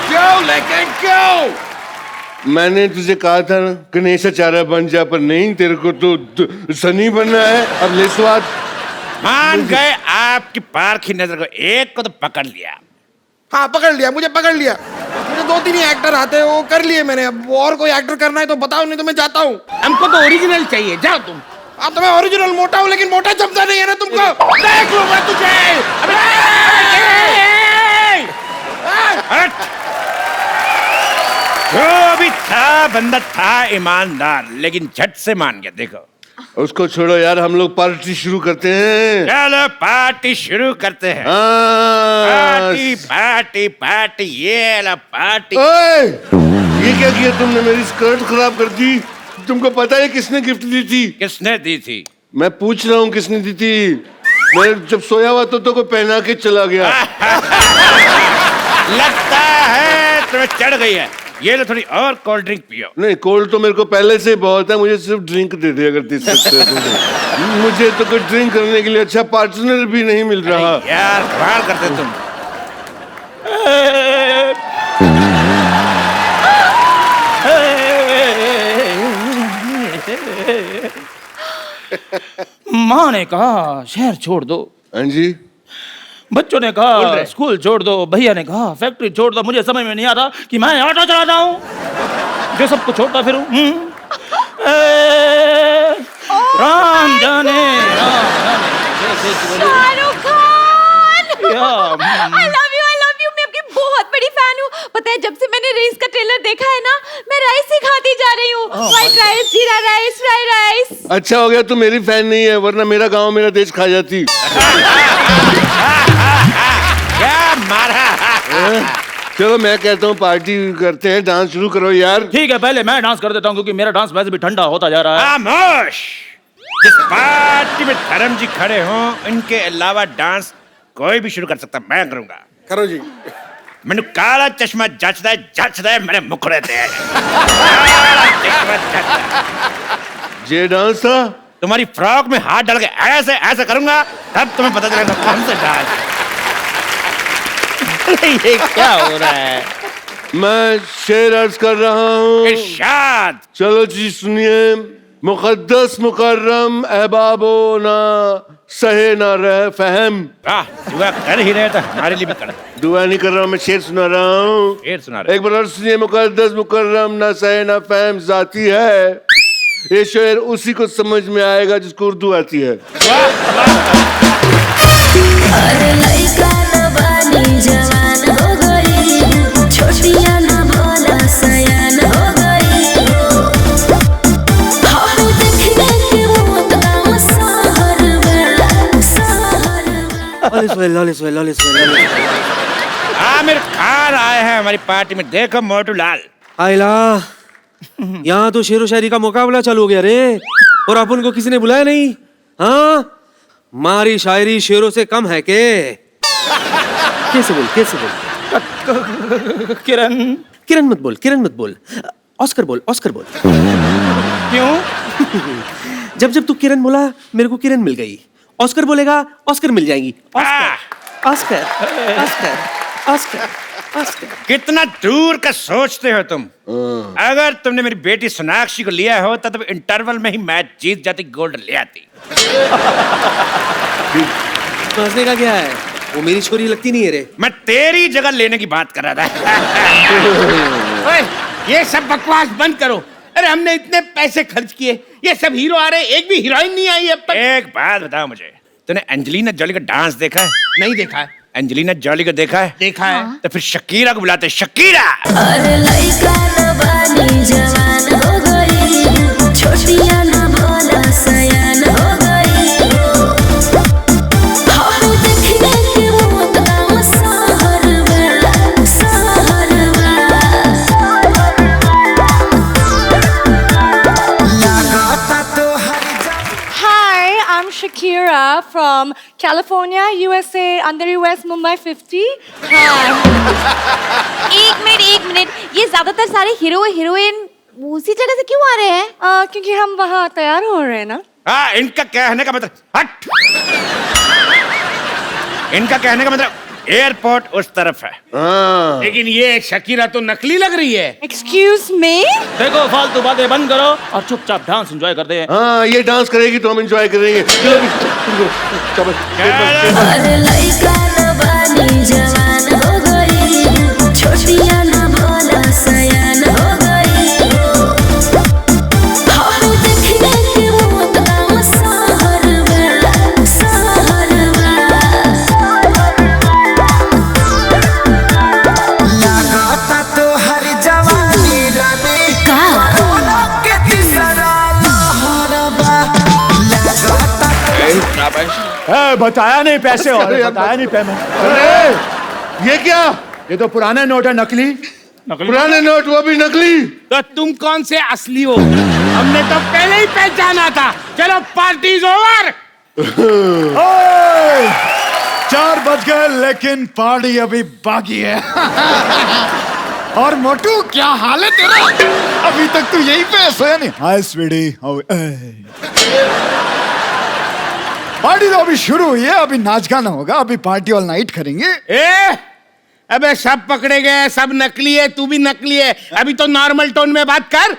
क्यों लेकिन क्यों? मैंने तुझे कहा था ना गणेशाचार्य बन जा, पर नहीं, तेरे को तो सनी बनना है। अब ले स्वाद। मान गए आपकी पारखी नजर को, एक को तो पकड़ लिया। हाँ पकड़ लिया, मुझे पकड़ लिया। मुझे 2-3 ही एक्टर आते हैं, वो कर लिए मैंने। अब और कोई एक्टर करना है तो बताओ, नहीं तो मैं जाता हूँ। हमको तो ओरिजिनल चाहिए, जाओ तुम। तो मैं ओरिजिनल मोटा हूँ, लेकिन मोटा जमता नहीं है ना तुमको। देख लूंगा तुझे। जो भी था बंदा था ईमानदार, लेकिन झट से मान गया। देखो उसको छोड़ो यार, हम लोग पार्टी शुरू करते हैं। चलो पार्टी शुरू करते हैं। पार्टी पार्टी पार्टी, ये ला पार्टी। ओए, ये क्या किया तुमने? मेरी स्कर्ट खराब कर दी। तुमको पता है किसने गिफ्ट दी थी? किसने दी थी? मैं पूछ रहा हूँ किसने दी थी। मैं जब सोया हुआ तो कोई पहना के चला गया। लगता है तुम्हें चढ़ गई है। ये लो थोड़ी और कोल्ड ड्रिंक पियो। नहीं, कोल्ड तो मेरे को पहले से बहुत है, मुझे सिर्फ ड्रिंक दे दे अगर दे सकते हो तो। मुझे तो कोई ड्रिंक करने के लिए अच्छा पार्टनर भी नहीं मिल रहा। यार कमाल करते तुम। माँ ने कहा शहर छोड़ दो। हाँ जी। बच्चों ने बोल कहा रहे। स्कूल छोड़ दो, भैया ने कहा फैक्ट्री छोड़ दो। मुझे समझ में नहीं आता कि मैं ऑटो चलाता हूँ जो सबको छोड़ता फिरूं। राम जाने Shahrukh Khan I love you मैं आपकी बहुत बड़ी फैन हूँ। पता है जब से मैंने रेस का ट्रेलर देखा है ना, मैं राइस ही खाती जा रही हूँ। व्हाइट राइस, जीरा राइस, फ्राई राइस। अच्छा हो गया तू मेरी फैन नहीं है, वरना मेरा गांव मेरा देश खा जाती। क्या मारा। चलो मैं कहता हूँ पार्टी करते हैं, डांस शुरू करो यार। ठीक है, पहले मैं डांस कर देता हूँ क्योंकि मेरा डांस वैसे भी ठंडा होता जा रहा है। खामोश। जिस पार्टी में धर्म जी खड़े हों, इनके अलावा डांस कोई भी शुरू कर सकता, मैं करूंगा। करो जी। मैंने काला चश्मा जचदा है मेरे मुखड़े ते। ये डांस था? तुम्हारी फ्रॉक में हाथ डाल के ऐसे ऐसे करूंगा, तब तुम्हें पता चलेगा कौन सा डांस। ये क्या हो रहा है? मैं शेर अर्ज कर रहा हूँ। इरशाद। चलो जी सुनिए। मुकद्दस मुकर्रम अहबाबो ना सहे ना रह फहम। दुआ कर ही रहे तो हमारे लिए भी कर। दुआ नहीं कर रहा हूँ, मैं शेर सुना रहा हूँ। शेर सुना रहे। एक बार और सुनिए। मुकद्दस मुकर्रम ना सहे ना फहम जाती है। ये शेर उसी को समझ में आएगा जिसको उर्दू आती है। अरे लइका न बानी जवान हो गई, छोटिया न भोला सयान हो गई। हम देखने के वो तमाम सहर में। आमिर खान आए हैं हमारी पार्टी में, देखो मोटू लाल। आइला यहाँ तो शेरो शायरी का मुकाबला चालू हो गया रे, और अपन को किसी ने बुलाया नहीं। हाँ, मारी शायरी शेरों से कम है के? कैसे बोल? किरण मत बोल। ऑस्कर बोल। क्यों? जब तू किरण बोला मेरे को किरण मिल गई, ऑस्कर बोलेगा ऑस्कर मिल जाएंगी। ऑस्कर। कितना दूर का सोचते हो तुम। अगर तुमने मेरी बेटी सोनाक्षी को लिया हो तब इंटरवल में ही मैच जीत जाती, गोल्ड ले आती। तो हंसने का क्या है? वो मेरी छोरी लगती नहीं है रे। मैं तेरी जगह लेने की बात कर रहा था। ओए, ये सब बकवास बंद करो। अरे हमने इतने पैसे खर्च किए, ये सब हीरो आ रहे, एक भी हीरोइन नहीं आई अब तक। एक बात बताओ मुझे, तूने एंजेलिना जॉली का डांस देखा है? नहीं देखा है। एंजेलिना जॉली को देखा है? देखा है। तो फिर शकीरा को बुलाते, शकीरा। अरे लइका न बानी जवान हो गई, छोटिया न भोला सयान हो गई। हम देखने के वो तमाम सहर में। Hi, I'm Shakira from California, USA, under US Mumbai 50. Hi. एक मिनट, ये ज्यादातर सारे हीरो हीरोइन उसी जगह से क्यों आ रहे हैं? क्योंकि हम वहाँ तैयार हो रहे हैं ना। हाँ, इनका कहने का मतलब हट। इनका कहने का मतलब एयरपोर्ट उस तरफ है। लेकिन ये शकीरा तो नकली लग रही है। Excuse me? देखो फालतू बातें बंद करो और चुपचाप डांस एंजॉय करते हैं। हाँ, ये डांस करेगी तो हम एंजॉय करेंगे। अरे लइका न बानी जवान हो गई, छोटिया न भोला सयान हो गई। हम देखने के वो तमाम सहर में। लगाता तो हर जवानी रवि कोरोना के तीसरा लहरबा। लगाता बताया नहीं पैसे और बताया नहीं पेमेंट। अरे ये क्या? ये तो पुराना नोट है, नकली। पुराने नोट, वो भी नकली। तो तुम कौन से असली हो? हमने तो पहले ही पहचाना था। चलो पार्टी इज ओवर। 4 बज गए लेकिन पार्टी अभी बाकी है। और मोटू क्या हाल है तेरा? अभी तक तू यहीं पे सोया नहीं? हाय स्वीटी, पार्टी तो अभी शुरू हुई है, अभी नाच गाना होगा, अभी पार्टी ऑल नाइट करेंगे। अबे सब पकड़े गए, सब नकली है, तू भी नकली है। अभी तो नॉर्मल टोन में बात कर।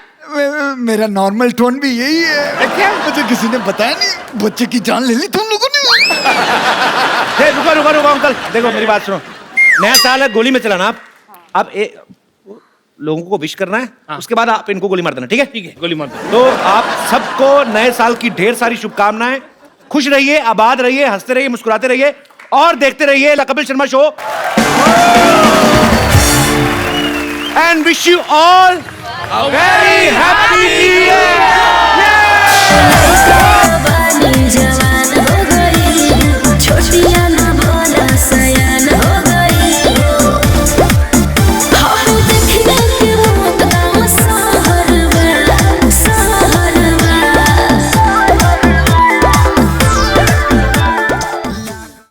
मेरा नॉर्मल टोन भी यही है। क्या मुझे किसी ने बताया नहीं? बच्चे की जान ले ली तुम लोगों ने। रुको रुको रुको अंकल, देखो मेरी बात सुनो। नया साल है, गोली में चलाना आप लोगों को विश करना है, उसके बाद आप इनको गोली मार देना, ठीक है? ठीक है, गोली मार दो। तो आप सबको नए साल की ढेर सारी शुभकामनाएं। खुश रहिए, आबाद रहिए, हंसते रहिए, मुस्कुराते रहिए और देखते रहिए the Kapil Sharma show. And wish you all a very happy new year.